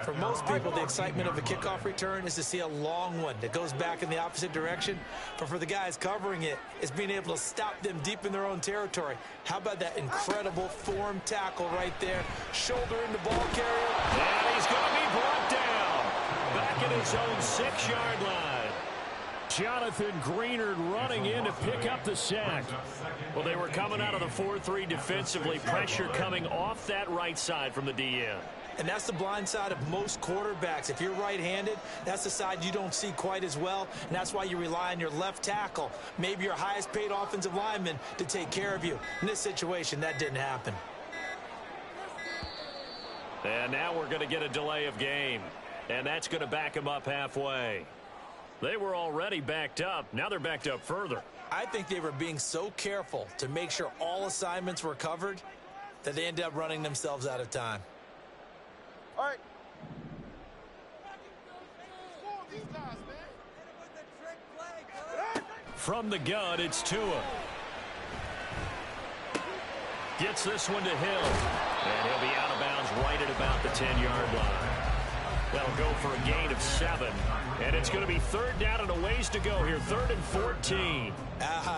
For most people, the excitement of a kickoff return is to see a long one that goes back in the opposite direction. But for the guys covering it, it's being able to stop them deep in their own territory. How about that incredible form tackle right there? Shoulder in the ball carrier. And he's going to be brought down. Back at his own 6-yard line. Jonathan Greenard running in to pick up the sack. Well, they were coming out of the 4-3 defensively. Pressure coming off that right side from the DN. And that's the blind side of most quarterbacks. If you're right-handed, that's the side you don't see quite as well, and that's why you rely on your left tackle, maybe your highest-paid offensive lineman, to take care of you. In this situation, that didn't happen. And now we're going to get a delay of game, and that's going to back them up halfway. They were already backed up. Now they're backed up further. I think they were being so careful to make sure all assignments were covered that they ended up running themselves out of time. All right. From the gun, it's Tua. Gets this one to Hill. And he'll be out of bounds right at about the 10-yard line. They'll go for a gain of 7. And it's going to be 3rd down and a ways to go here. 3rd and 14.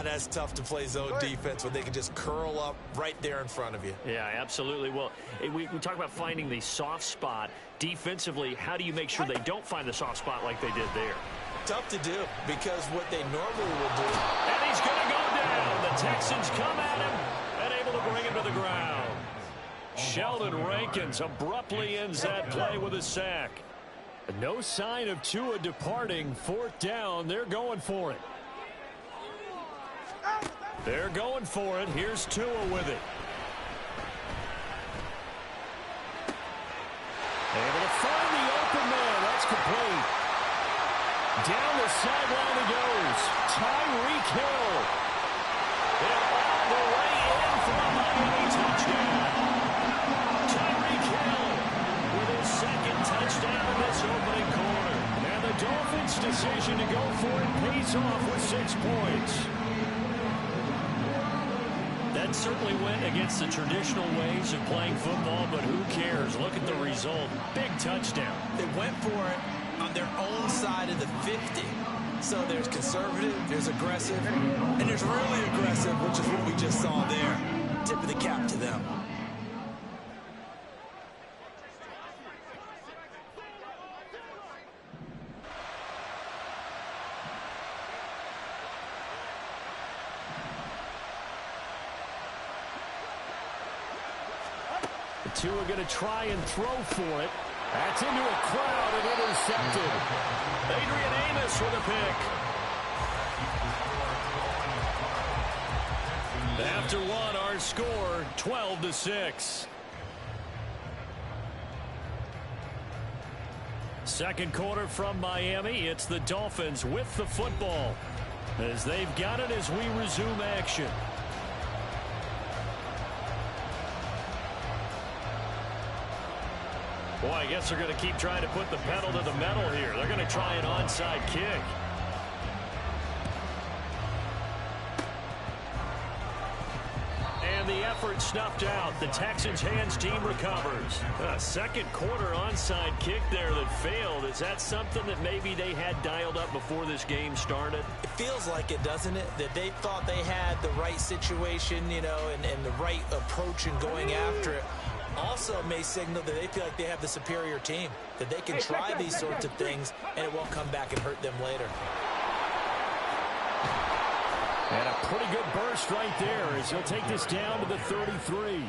That's tough to play zone defense when they can just curl up right there in front of you. Yeah, absolutely. Well, we talk about finding the soft spot. Defensively, how do you make sure they don't find the soft spot like they did there? Tough to do because what they normally will do. And he's going to go down. The Texans come at him and able to bring him to the ground. Sheldon Rankins abruptly ends that play with a sack. No sign of Tua departing. 4th down. They're going for it. They're going for it. Here's Tua with it. Able to find the open man. That's complete. Down the sideline he goes. Tyreek Hill. And all the way in for a Miami touchdown. Tyreek Hill with his 2nd touchdown in this opening quarter. And the Dolphins' decision to go for it pays off with 6 points. That certainly went against the traditional ways of playing football, but who cares? Look at the result. Big touchdown. They went for it on their own side of the 50. So there's conservative, there's aggressive, and there's really aggressive, which is what we just saw there. Tip of the cap to them. Tua going to try and throw for it. That's into a crowd and intercepted. Adrian Amos with a pick. After 1, our score 12-6. Second quarter from Miami. It's the Dolphins with the football as they've got it as we resume action. Boy, I guess they're going to keep trying to put the pedal to the metal here. They're going to try an onside kick. And the effort snuffed out. The Texans' hands team recovers. A second quarter onside kick there that failed. Is that something that maybe they had dialed up before this game started? It feels like it, doesn't it? That they thought they had the right situation, you know, and the right approach in going after it. Also may signal that they feel like they have the superior team, that they can try these sorts of things and it won't come back and hurt them later. And a pretty good burst right there as he'll take this down to the 33.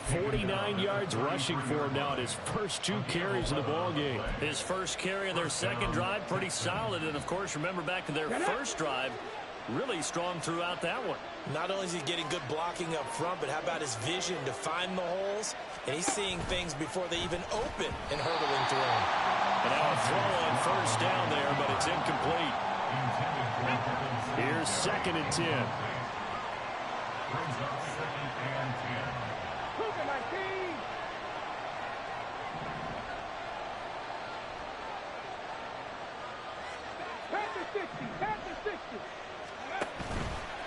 49 yards rushing for him now in his first 2 carries of the ball game. His first carry of their second drive, pretty solid. And, of course, remember back to their first drive, really strong throughout that one. Not only is he getting good blocking up front, but how about his vision to find the holes? And he's seeing things before they even open and hurdling through them. And now a throw on first down there, but it's incomplete. Here's 2nd and 10. Brings up 2nd and 10.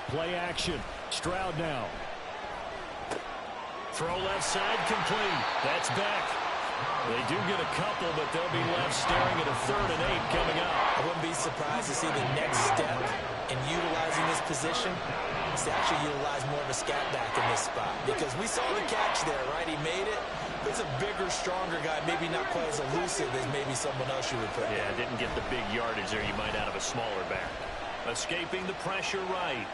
Play action. Stroud now. Throw left side complete. That's back. They do get a couple, but they'll be left staring at a 3rd and 8 coming up. I wouldn't be surprised to see the next step in utilizing this position is to actually utilize more of a scat back in this spot. Because we saw the catch there, right? He made it. It's a bigger, stronger guy, maybe not quite as elusive as maybe someone else you would put. Yeah, didn't get the big yardage there you might out of a smaller back. Escaping the pressure right.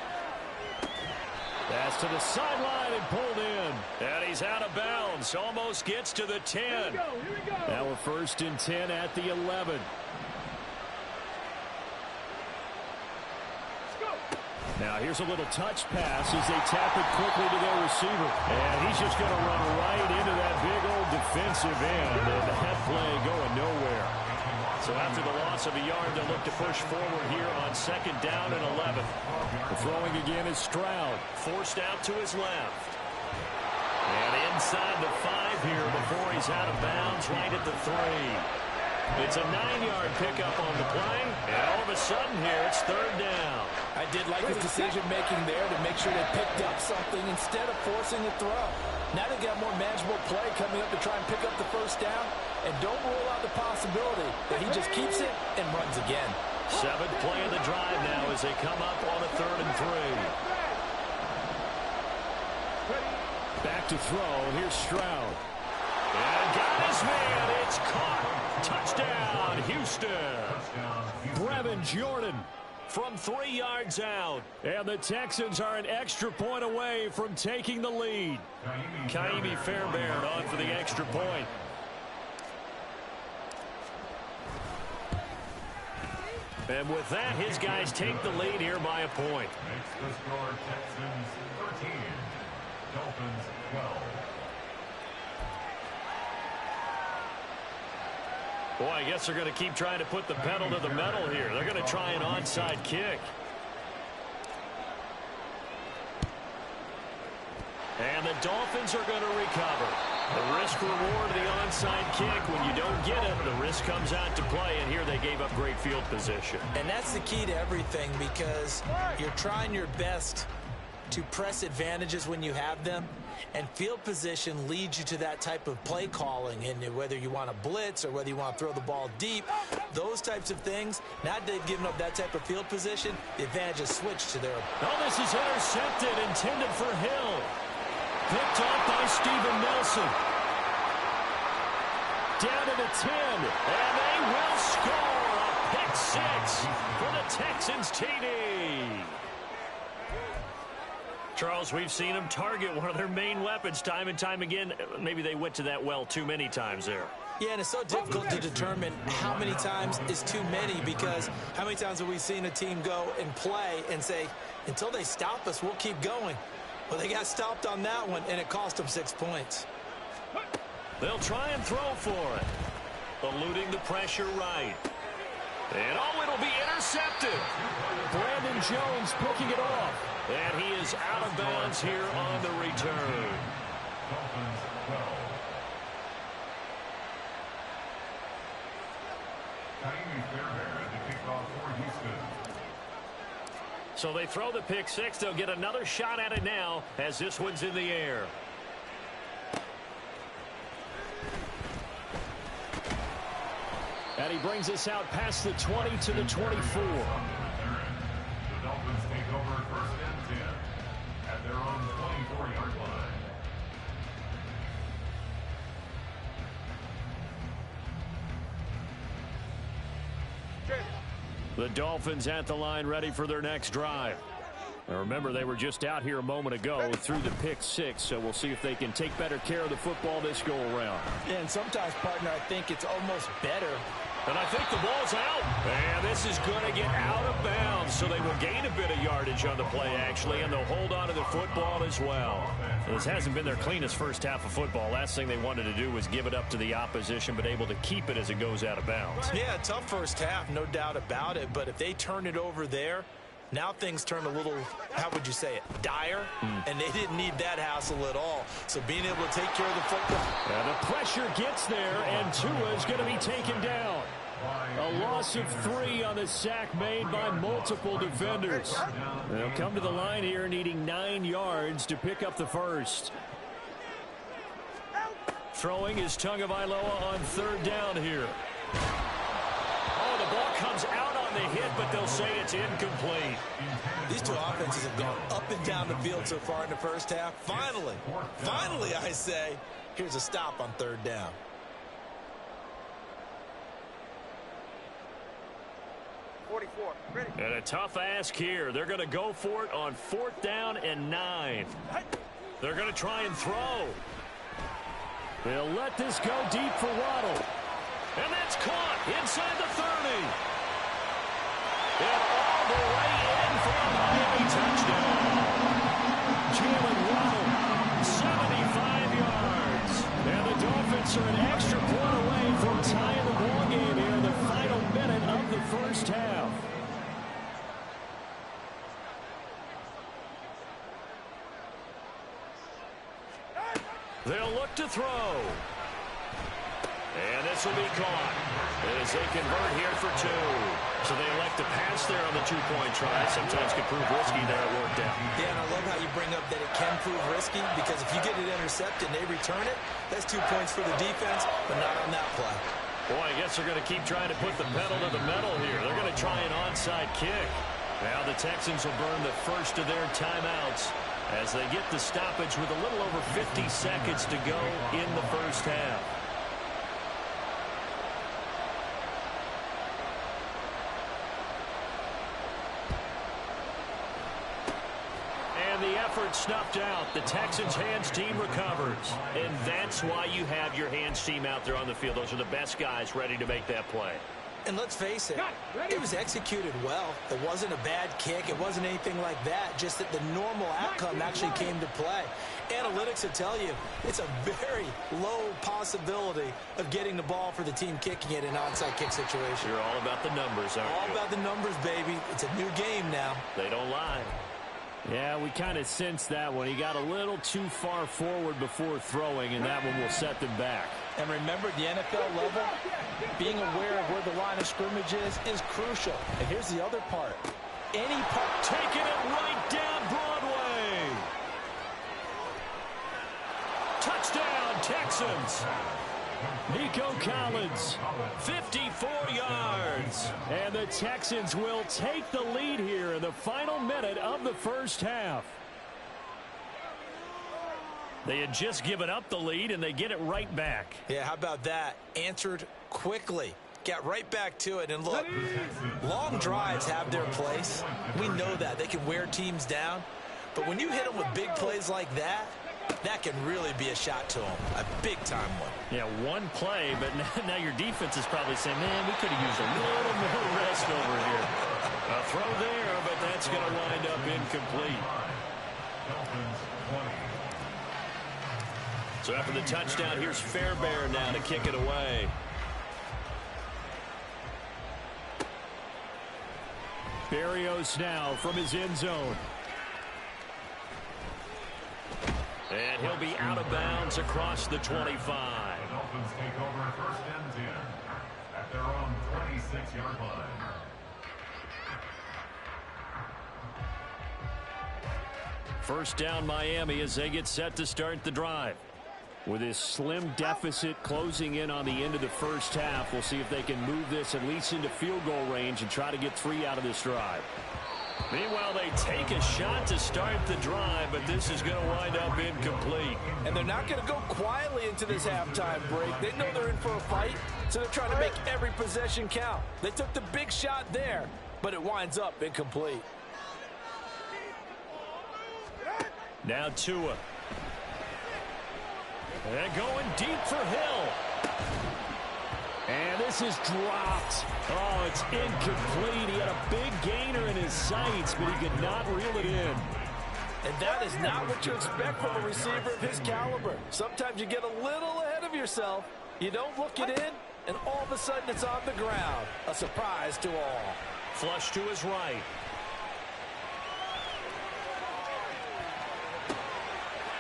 Pass to the sideline and pulled in. And he's out of bounds. Almost gets to the 10. Here we go. Now we're 1st and 10 at the 11. Now here's a little touch pass as they tap it quickly to their receiver. And he's just going to run right into that big old defensive end. And that play going nowhere. So after the loss of a yard, they'll look to push forward here on 2nd down and 11. The throwing again is Stroud. Forced out to his left. And inside the 5 here before he's out of bounds right at the 3. It's a 9-yard pickup on the play. And all of a sudden here, it's 3rd down. I did like his decision-making there to make sure they picked up something instead of forcing a throw. Now they got more manageable play coming up to try and pick up the 1st down. And don't rule out the possibility that he just keeps it and runs again. 7th play of the drive now as they come up on a 3rd and 3. Back to throw. Here's Stroud. And got his man. It's caught. Touchdown, Houston. Brevin Jordan from 3 yards out. And the Texans are an extra point away from taking the lead. Kaimi Fairbairn on for the extra point. And with that, his guys take the lead here by a point. Makes the score Texans 13, Dolphins 12. Boy, I guess they're going to keep trying to put the pedal to the metal here. They're going to try an onside kick. And the Dolphins are going to recover. The risk-reward of the onside kick, when you don't get it, the risk comes out to play, and here they gave up great field position. And that's the key to everything, because you're trying your best to press advantages when you have them, and field position leads you to that type of play calling, and whether you want to blitz or whether you want to throw the ball deep, those types of things. Now that they've given up that type of field position, the advantage is switched to their... Oh, this is intercepted, intended for Hill. Picked off by Steven Nelson. Down to the 10, and they will score a pick 6 for the Texans TD. Charles, we've seen them target one of their main weapons time and time again. Maybe they went to that well too many times there. Yeah, and it's so difficult to determine how many times is too many, because how many times have we seen a team go and play and say, until they stop us, we'll keep going. Well, they got stopped on that one, and it cost them 6 points. They'll try and throw for it. eluding the pressure right. And oh, it'll be intercepted. Brandon Jones picking it off. And he is out of bounds here on the return. Dolphins 12. Taimi Fairbairn to kick off for Houston. So they throw the pick six. They'll get another shot at it now as this one's in the air. And he brings us out past the 20 to the 24. The Dolphins take over first and 10 at their own 24-yard line. The Dolphins at the line ready for their next drive. Now remember, they were just out here a moment ago through the pick six, so we'll see if they can take better care of the football this go around. Yeah, and sometimes, partner, I think it's almost better. And I think the ball's out. And this is going to get out of bounds, so they will gain a bit of yardage on the play, actually, and they'll hold on to the football as well. This hasn't been their cleanest first half of football. Last thing they wanted to do was give it up to the opposition, but able to keep it as it goes out of bounds. Yeah, tough first half, no doubt about it. But if they turn it over there, now things turn a little, how would you say it, dire? And they didn't need that hassle at all. So being able to take care of the football. And the pressure gets there, and Tua is going to be taken down. A loss of 3 on the sack made by multiple defenders. They'll come to the line here needing 9 yards to pick up the first. Throwing is Tagovailoa on third down here. Oh, the ball comes out on the hit, but they'll say it's incomplete. These two offenses have gone up and down the field so far in the first half. Finally, I say, here's a stop on third down. And a tough ask here. They're going to go for it on 4th down and 9. They're going to try and throw. They'll let this go deep for Waddle. And that's caught inside the 30. And all the way in for a Miami touchdown. Jalen Waddle, 75 yards. And the Dolphins are an extra point away from tying the ball game here in the final minute of the first half. They'll look to throw. And this will be caught as they convert here for 2. So they elect to pass there on the 2-point try. Sometimes can prove risky there. It worked out. Yeah, and I love how you bring up that it can prove risky, because if you get it intercepted and they return it, that's 2 points for the defense, but not on that play. Boy, I guess they're going to keep trying to put the pedal to the metal here. They're going to try an onside kick. Now the Texans will burn the first of their timeouts as they get the stoppage with a little over 50 seconds to go in the first half. And the effort snuffed out. The Texans' hands team recovers. And that's why you have your hands team out there on the field. Those are the best guys ready to make that play. And let's face it, it was executed well. It wasn't a bad kick. It wasn't anything like that. Just that the normal outcome actually came to play. Analytics will tell you it's a very low possibility of getting the ball for the team kicking it in an onside kick situation. You're all about the numbers, aren't you? All about the numbers, baby. It's a new game now. They don't lie. Yeah, we kind of sensed that one. He got a little too far forward before throwing, and that one will set them back. And remember, the NFL level, being aware of where the line of scrimmage is crucial. And here's the other part. Any part. Taking it right down Broadway. Touchdown, Texans. Nico Collins, 54 yards. and the Texans will take the lead here in the final minute of the first half. They had just given up the lead, and they get it right back. Yeah, how about that? Answered quickly. Got right back to it. And look, long drives have their place. We know that. They can wear teams down. But when you hit them with big plays like that, that can really be a shot to them. A big-time one. Yeah, one play, but now your defense is probably saying, man, we could have used a little more rest over here. A throw there, but that's going to wind up incomplete. So after the touchdown, here's Fairbairn now to kick it away. Berrios now from his end zone. And he'll be out of bounds across the 25. The Dolphins take over first and 10 at their own 26-yard line. First down Miami as they get set to start the drive. With this slim deficit closing in on the end of the first half, we'll see if they can move this at least into field goal range and try to get 3 out of this drive. Meanwhile, they take a shot to start the drive, but this is going to wind up incomplete. And they're not going to go quietly into this halftime break. They know they're in for a fight, so they're trying to make every possession count. They took the big shot there, but it winds up incomplete. Now Tua. And going deep for Hill. And this is dropped. Oh, it's incomplete. He had a big gainer in his sights, but he could not reel it in. And that is not what you expect from a receiver of his caliber. Sometimes you get a little ahead of yourself. You don't look it in, and all of a sudden it's on the ground. A surprise to all. Flush to his right.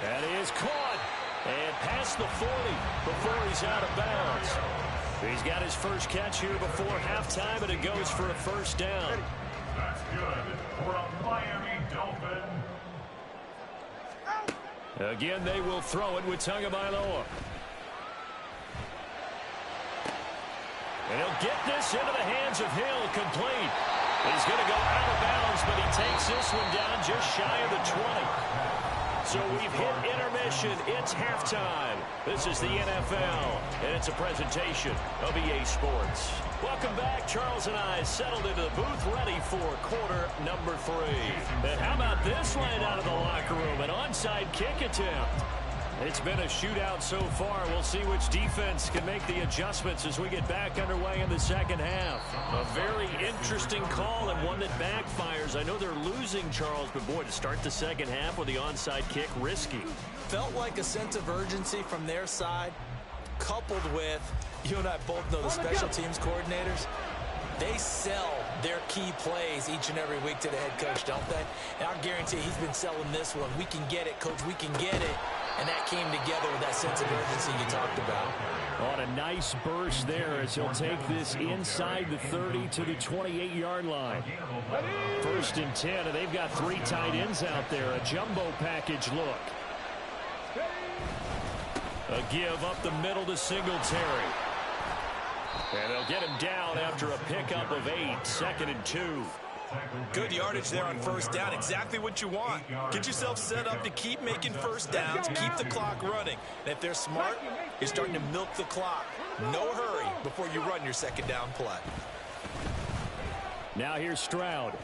And he is caught. And past the 40 before he's out of bounds. He's got his first catch here before halftime, and it goes for a first down. That's good for a Miami Dolphin. Again, they will throw it with Tagovailoa. And he'll get this into the hands of Hill, complete. He's going to go out of bounds, but he takes this one down just shy of the 20. So we've hit intermission. It's halftime. This is the NFL, and it's a presentation of EA Sports. Welcome back. Charles and I settled into the booth, ready for quarter number 3. And how about this right out of the locker room? An onside kick attempt. It's been a shootout so far. We'll see which defense can make the adjustments as we get back underway in the second half. A very interesting call and one that backfires. I know they're losing, Charles, but boy, to start the second half with the onside kick, risky. Felt like a sense of urgency from their side, coupled with, you and I both know the special teams coordinators, they sell their key plays each and every week to the head coach, don't they? And I guarantee he's been selling this one. We can get it, coach, we can get it. And that came together with that sense of urgency you talked about. On a nice burst there as he'll take this inside the 30 to the 28-yard line. First and 10, and they've got 3 tight ends out there. A jumbo package look. A give up the middle to Singletary. And they'll get him down after a pickup of 8, 2nd and 2. Good yardage there on first down. Exactly what you want. Get yourself set up to keep making first downs, keep the clock running. And if they're smart, you're starting to milk the clock. No hurry before you run your second down play. Now here's Stroud.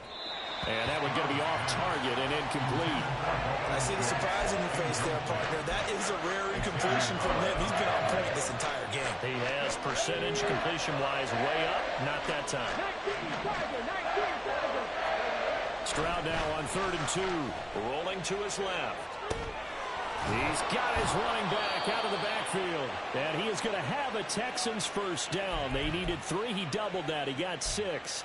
And that one going to be off target and incomplete. I see the surprise in your face there, partner. That is a rare incompletion from him. He's been on point this entire game. He has percentage completion-wise way up. Not that time. Stroud now on 3rd and 2. Rolling to his left. He's got his running back out of the backfield. And he is going to have a Texans first down. They needed 3. He doubled that. He got 6.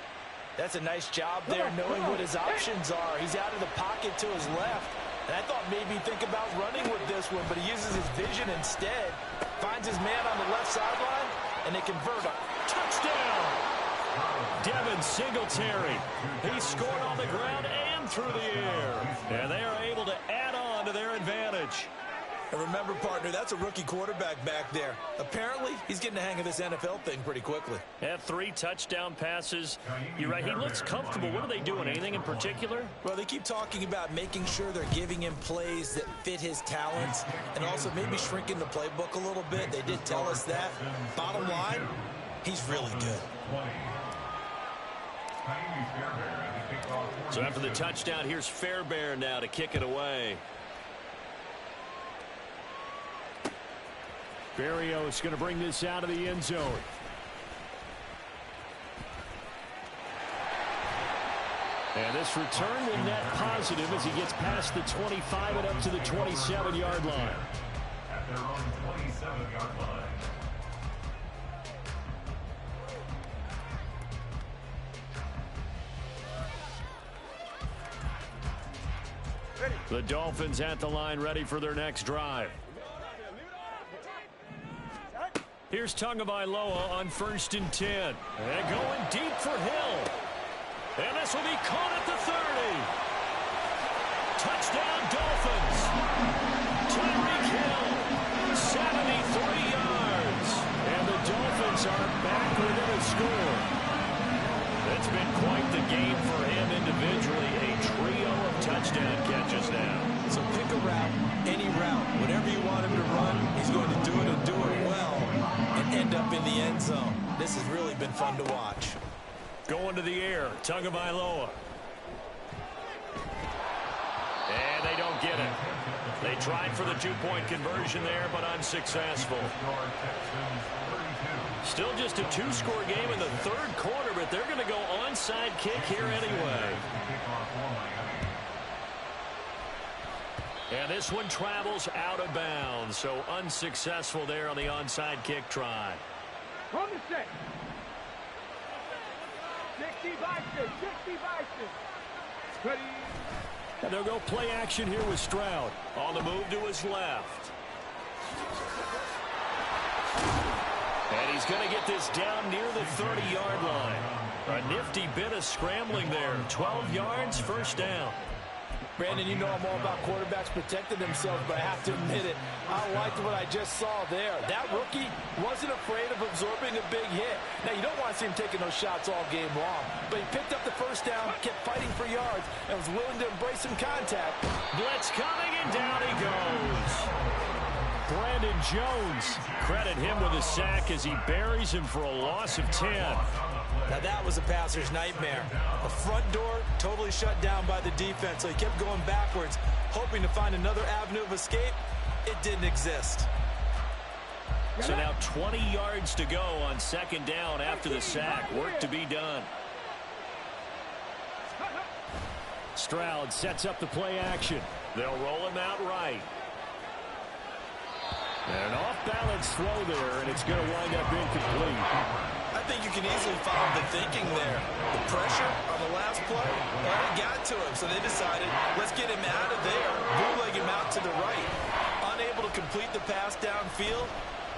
That's a nice job there, knowing what his options are. He's out of the pocket to his left. And I thought maybe he'd think about running with this one, but he uses his vision instead. Finds his man on the left sideline, and they convert him. Touchdown! Devin Singletary. He scored on the ground and through the air. And they are able to add on to their advantage. And remember, partner, that's a rookie quarterback back there. Apparently, he's getting the hang of this NFL thing pretty quickly. Had 3 touchdown passes. You're right, he looks comfortable. What are they doing? Anything in particular? Well, they keep talking about making sure they're giving him plays that fit his talents and also maybe shrinking the playbook a little bit. They did tell us that. Bottom line, he's really good. So after the touchdown, here's Fairbairn now to kick it away. Berrios going to bring this out of the end zone. And this return will net positive as he gets past the 25 and up to the 27-yard line. At their own 27-yard line. The Dolphins at the line, ready for their next drive. Here's Tagovailoa on 1st and 10. And going deep for Hill. And this will be caught at the 30. Touchdown, Dolphins. Tyreek Hill, 73 yards. And the Dolphins are back within a score. It's been quite the game for him individually. A trio of touchdown catches now. So pick a route, any route. Whatever you want him to run, he's going to do it and do it well and end up in the end zone. This has really been fun to watch. Going to the air, Tagovailoa. And they don't get it. They tried for the two-point conversion there, but unsuccessful. Still just a two-score game in the third quarter, but they're going to go onside kick here anyway. And this one travels out of bounds, so unsuccessful there on the onside kick try. From the set. 60 by 6. Ready. And they'll go play action here with Stroud. On the move to his left. And he's going to get this down near the 30-yard line. A nifty bit of scrambling there. 12 yards, first down. Brandon, you know I'm all about quarterbacks protecting themselves, but I have to admit it. I liked what I just saw there. That rookie wasn't afraid of absorbing a big hit. Now, you don't want to see him taking those shots all game long, but he picked up the first down, kept fighting for yards, and was willing to embrace some contact. Blitz coming, and down he goes. Brandon Jones, credit him with a sack as he buries him for a loss of 10. Now that was a passer's nightmare. The front door totally shut down by the defense, so he kept going backwards, hoping to find another avenue of escape. It didn't exist. So now 20 yards to go on second down after the sack. Work to be done. Stroud sets up the play action. They'll roll him out right. And an off-balance throw there, and it's going to wind up incomplete. I think you can easily follow the thinking there. The pressure on the last play, well, it got to him, so they decided, let's get him out of there, bootleg him out to the right. Unable to complete the pass downfield,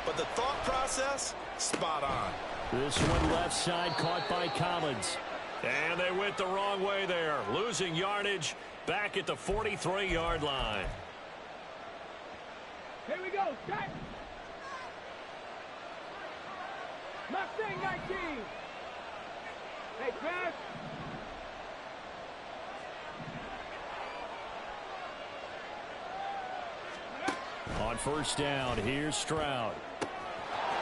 but the thought process, spot on. This one left side caught by Collins. And they went the wrong way there, losing yardage back at the 43-yard line. Here we go. Cut. Mustang 19. Hey, Chris. On first down, here's Stroud.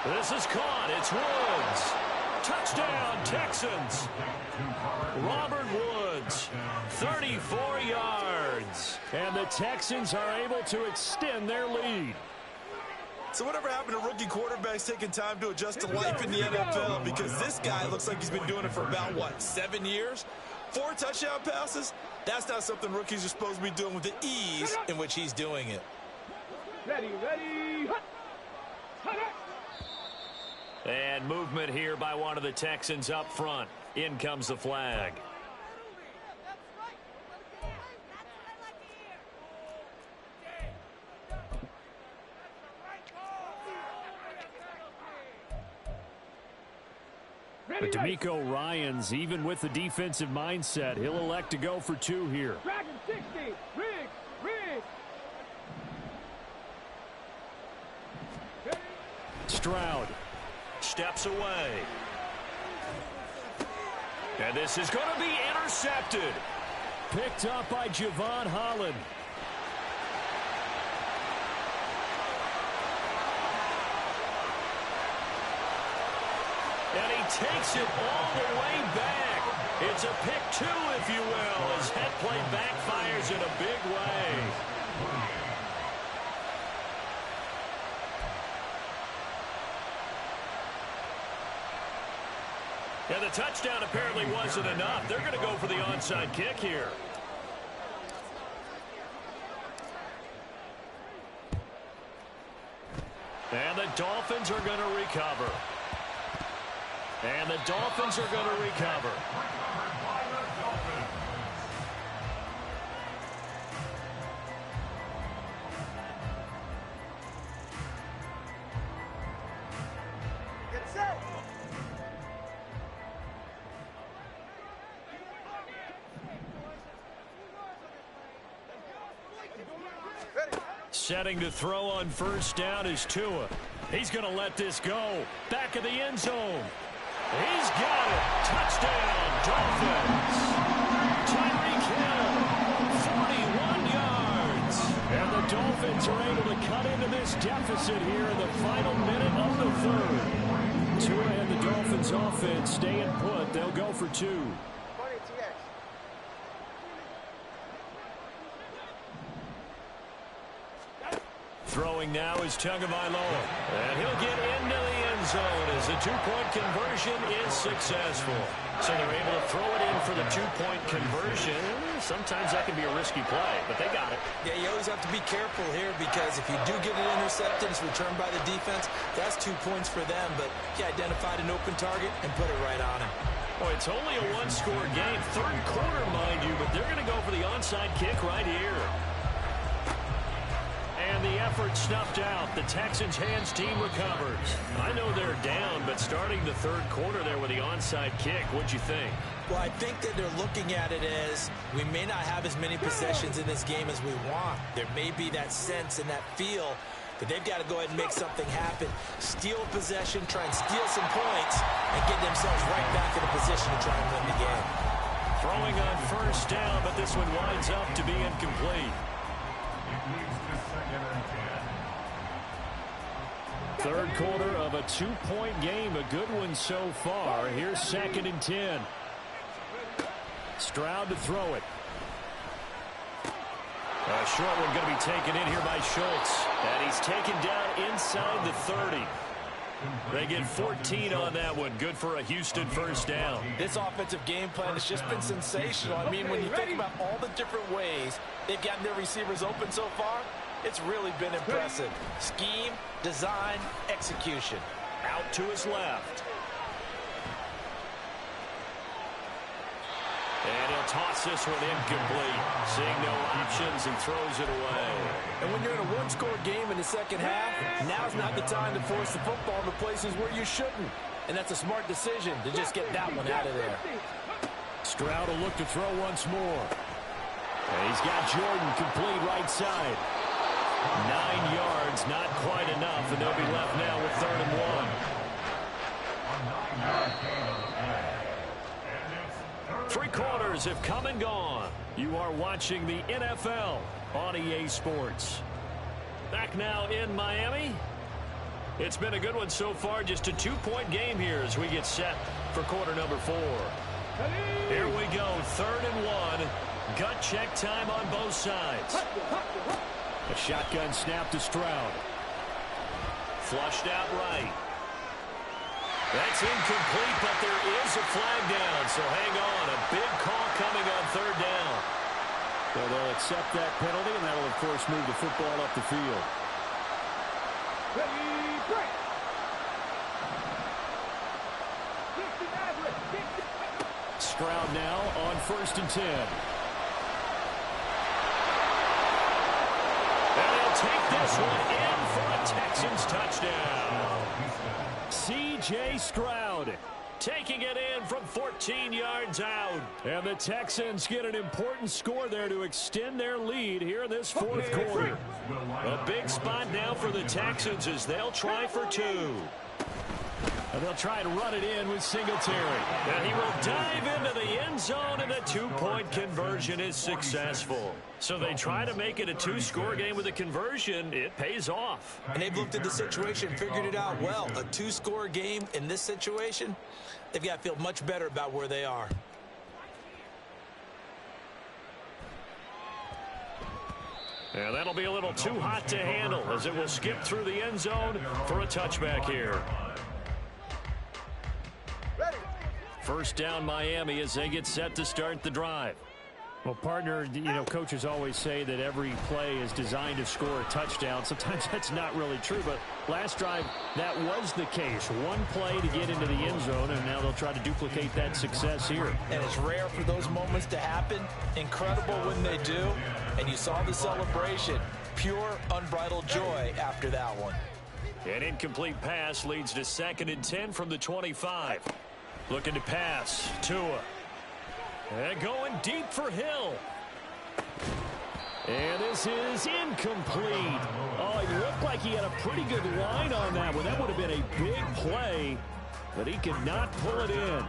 This is caught. It's Woods. Touchdown, Texans. Robert Woods, 34 yards. And the Texans are able to extend their lead. So whatever happened to rookie quarterbacks taking time to adjust to life in the NFL? Because this guy looks like he's been doing it for about, what, 7 years? 4 touchdown passes? That's not something rookies are supposed to be doing with the ease in which he's doing it. Ready. And movement here by one of the Texans up front. In comes the flag. But D'Amico Ryans, even with the defensive mindset, he'll elect to go for 2 here. Dragon 60. Riggs. Stroud steps away. And this is going to be intercepted. Picked up by Javon Holland. And he takes it all the way back. It's a pick 2, if you will, as head play backfires in a big way. And the touchdown apparently wasn't enough. They're going to go for the onside kick here. And the Dolphins are going to recover. And the Dolphins are going to recover. Setting to throw on first down is Tua. He's going to let this go. Back of the end zone. He's got it. Touchdown, Dolphins. Tyreek Hill, 41 yards. And the Dolphins are able to cut into this deficit here in the final minute of the third. Tua and the Dolphins offense staying put. They'll go for 2. Throwing now is Tagovailoa. And he'll get into the end zone as the two-point conversion is successful. So they're able to throw it in for the two-point conversion. Sometimes that can be a risky play, but they got it. Yeah, you always have to be careful here because if you do get it intercepted, it's returned by the defense. That's 2 points for them, but he identified an open target and put it right on him. Well, it's only a one-score game. Third quarter, mind you, but they're going to go for the onside kick right here. And the effort snuffed out. The Texans' hands team recovers. I know they're down, but starting the third quarter there with the onside kick, what'd you think? Well, I think that they're looking at it as we may not have as many possessions in this game as we want. There may be that sense and that feel that they've got to go ahead and make something happen. Steal possession, try and steal some points, and get themselves right back in a position to try and win the game. Throwing on first down, but this one winds up to be incomplete. Third quarter of a two-point game. A good one so far. Here's 2nd and 10. Stroud to throw it. A short one going to be taken in here by Schultz. And he's taken down inside the 30. They get 14 on that one. Good for a Houston first down. This offensive game plan has just been sensational. I mean, when you think about all the different ways they've gotten their receivers open so far, it's really been impressive. Scheme, design, execution. Out to his left. And he'll toss this one incomplete. Seeing no options, he throws it away. And when you're in a one-score game in the second half, now's not the time to force the football into places where you shouldn't. And that's a smart decision to just get that one out of there. Stroud will look to throw once more. And he's got Jordan complete right side. 9 yards, not quite enough, and they'll be left now with 3rd and 1. 3 quarters have come and gone. You are watching the NFL on EA Sports. Back now in Miami. It's been a good one so far. Just a 2-point game here as we get set for quarter number 4. Here we go. 3rd and 1. Gut check time on both sides. A shotgun snap to Stroud. Flushed out right. That's incomplete, but there is a flag down, so hang on. A big call coming on 3rd down. Well, they'll accept that penalty, and that'll, of course, move the football up the field. Stroud now on 1st and 10. And he'll take this one in for a Texans touchdown. C.J. Stroud taking it in from 14 yards out. And the Texans get an important score there to extend their lead here in this 4th quarter. A big spot now for the Texans as they'll try for 2. And they'll try to run it in with Singletary. And he will dive into the end zone, and the 2-point conversion is successful. So they try to make it a 2-score game with a conversion. It pays off. And they've looked at the situation, figured it out well. A 2-score game in this situation, they've got to feel much better about where they are. And that'll be a little too hot to handle as it will skip through the end zone for a touchback here. First down Miami as they get set to start the drive. Well, partner, you know, coaches always say that every play is designed to score a touchdown. Sometimes that's not really true, but last drive, that was the case. One play to get into the end zone, and now they'll try to duplicate that success here. And it's rare for those moments to happen. Incredible when they do. And you saw the celebration. Pure, unbridled joy after that one. An incomplete pass leads to 2nd and 10 from the 25. Looking to pass. Tua. And going deep for Hill. And this is incomplete. Oh, it looked like he had a pretty good line on that one. That would have been a big play, but he could not pull it in.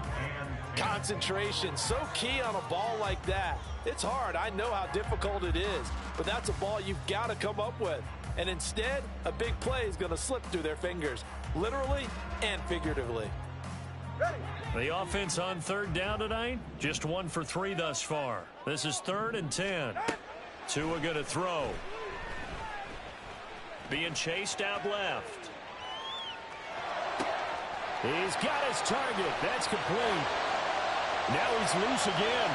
Concentration, so key on a ball like that. It's hard. I know how difficult it is, but that's a ball you've got to come up with. And instead, a big play is going to slip through their fingers, literally and figuratively. The offense on third down tonight, just 1 for 3 thus far. This is 3rd and 10. Tua going to throw. Being chased out left. He's got his target. That's complete. Now he's loose again.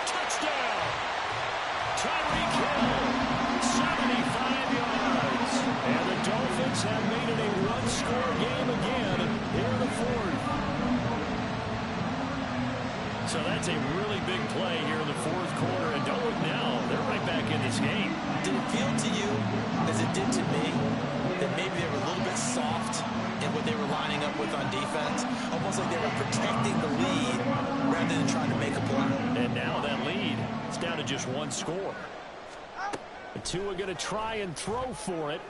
Touchdown. Tyreek Hill, 75 yards. And the Dolphins have made it a run-score game again here in the 4th. So that's a really big play here in the 4th quarter. And don't look now, they're right back in this game. Did it feel to you, as it did to me, that maybe they were a little bit soft in what they were lining up with on defense? Almost like they were protecting the lead rather than trying to make a play. And now that lead, it's down to just 1 score. Tua going to try and throw for it.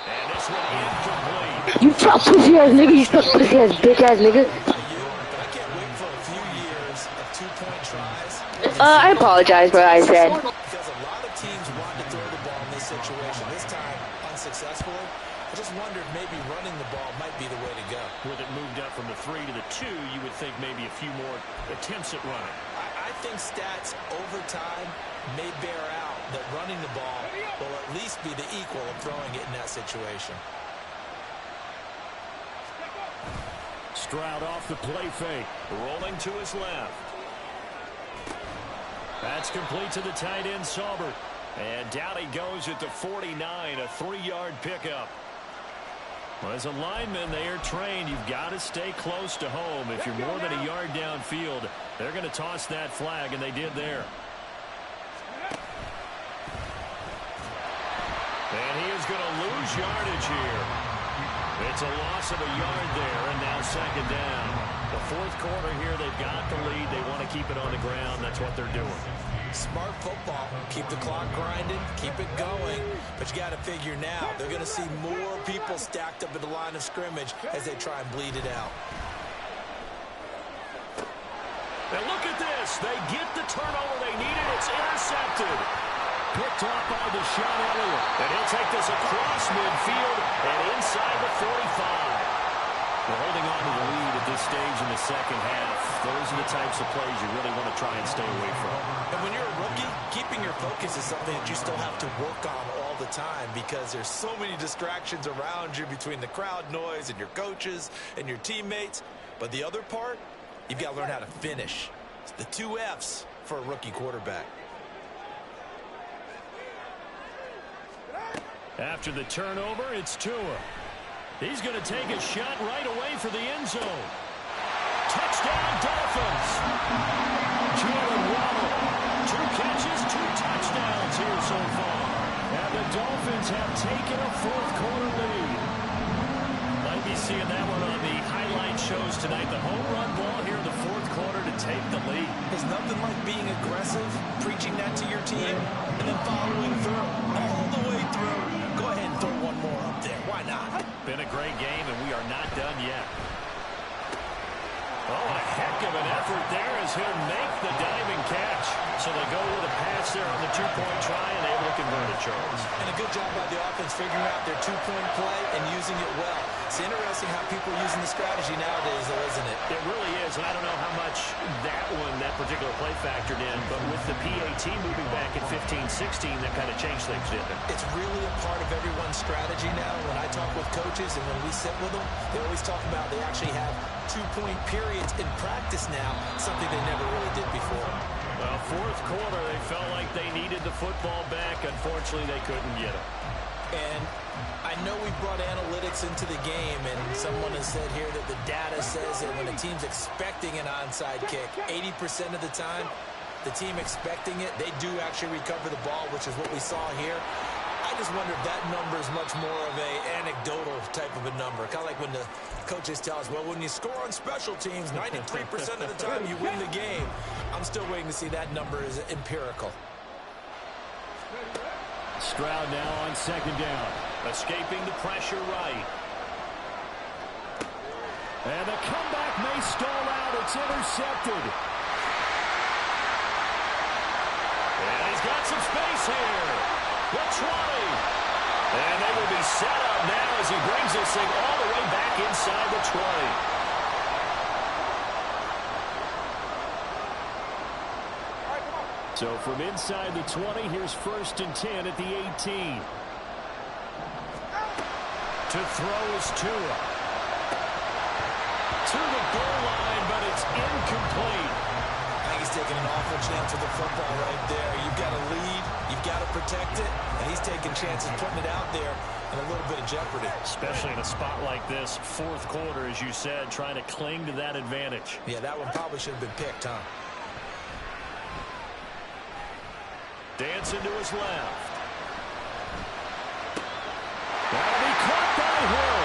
And this one incomplete. You fat pussy ass nigga, you fat pussy ass bitch ass nigga. I can't wait for a few years of 2-point tries. I apologize for what I said. Because a lot of teams want to throw the ball in this situation. This time, unsuccessfully. I just wondered maybe running the ball might be the way to go. With it moved up from the 3 to the 2, you would think maybe a few more attempts at running. I think stats over time may bear out that running the ball will at least be the equal of throwing it in that situation. Stroud off the play fake. Rolling to his left. That's complete to the tight end, Saubert. And down he goes at the 49, a 3-yard pickup. Well, as a lineman, they are trained. You've got to stay close to home. If you're more than a yard downfield, they're going to toss that flag, and they did there. And he is going to lose yardage here. It's a loss of a yard there, and now 2nd down. The 4th quarter here, they've got the lead. They want to keep it on the ground. That's what they're doing. Smart football. Keep the clock grinding. Keep it going. But you got to figure now, they're going to see more people stacked up at the line of scrimmage as they try and bleed it out. And look at this. They get the turnover they needed. It's intercepted. Picked off by Deshaun Elliott. And he'll take this across midfield and inside the 45. We're holding on to the lead at this stage in the 2nd half. Those are the types of plays you really want to try and stay away from. And when you're a rookie, keeping your focus is something that you still have to work on all the time because there's so many distractions around you between the crowd noise and your coaches and your teammates. But the other part, you've got to learn how to finish. It's the 2 F's for a rookie quarterback. After the turnover, it's Tua. He's going to take a shot right away for the end zone. Touchdown, Dolphins. Jalen Waddle. 2 catches, 2 touchdowns here so far. And the Dolphins have taken a 4th quarter lead. Might be seeing that one on the highlight shows tonight. The home run ball here in the 4th quarter to take the lead. There's nothing like being aggressive, preaching that to your team, and then following through all the way through. Go ahead and throw one more up there. Why not? Been a great game, and we are not done yet. Oh, a heck of an effort there as he'll make the diving catch. So they go with a pass there on the 2-point try, and able to convert it, Charles. And a good job by the offense figuring out their 2-point play and using it well. It's interesting how people are using the strategy nowadays, though, isn't it? It really is, and I don't know how much that particular play factored in, but with the PAT moving back in 15-16, that kind of changed things, didn't it? It's really a part of everyone's strategy now. When I talk with coaches and when we sit with them, they always talk about they actually have 2-point periods in practice now, something they never really did before. Well, 4th quarter, they felt like they needed the football back. Unfortunately, they couldn't get it. And I know we brought analytics into the game, and someone has said here that the data says that when a team's expecting an onside kick, 80% of the time, the team expecting it, they do actually recover the ball, which is what we saw here. I just wonder if that number is much more of a anecdotal type of a number. Kind of like when the coaches tell us, well, when you score on special teams, 93% of the time you win the game. I'm still waiting to see that number is empirical. Stroud now on second down. Escaping the pressure right. And the comeback may stall out. It's intercepted. And he's got some space here. The 20. And they will be set up now as he brings this thing all the way back inside the 20. So from inside the 20, here's 1st and 10 at the 18. To throw is Tua. To the goal line, but it's incomplete. I think he's taking an awful chance with the football right there. You've got to lead, you've got to protect it, and he's taking chances putting it out there in a little bit of jeopardy. Especially in a spot like this, 4th quarter, as you said, trying to cling to that advantage. Yeah, that one probably should have been picked, huh? Dancing to his left. That'll be caught by Hill.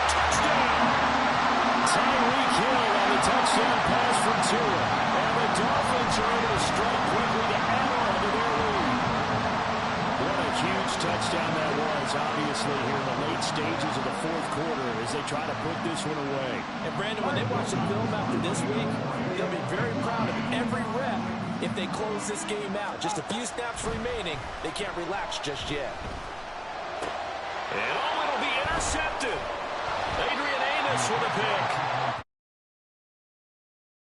Touchdown! Tyreek Hill on the touchdown pass from Tua. And the Dolphins are able to strike quickly to add on to their lead. What a huge touchdown that was, obviously, here in the late stages of the 4th quarter as they try to put this one away. And Brandon, when they watch the film after this week, they'll be very proud of every rep if they close this game out. Just a few snaps remaining. They can't relax just yet. And it'll be intercepted. Adrian Amos with a pick.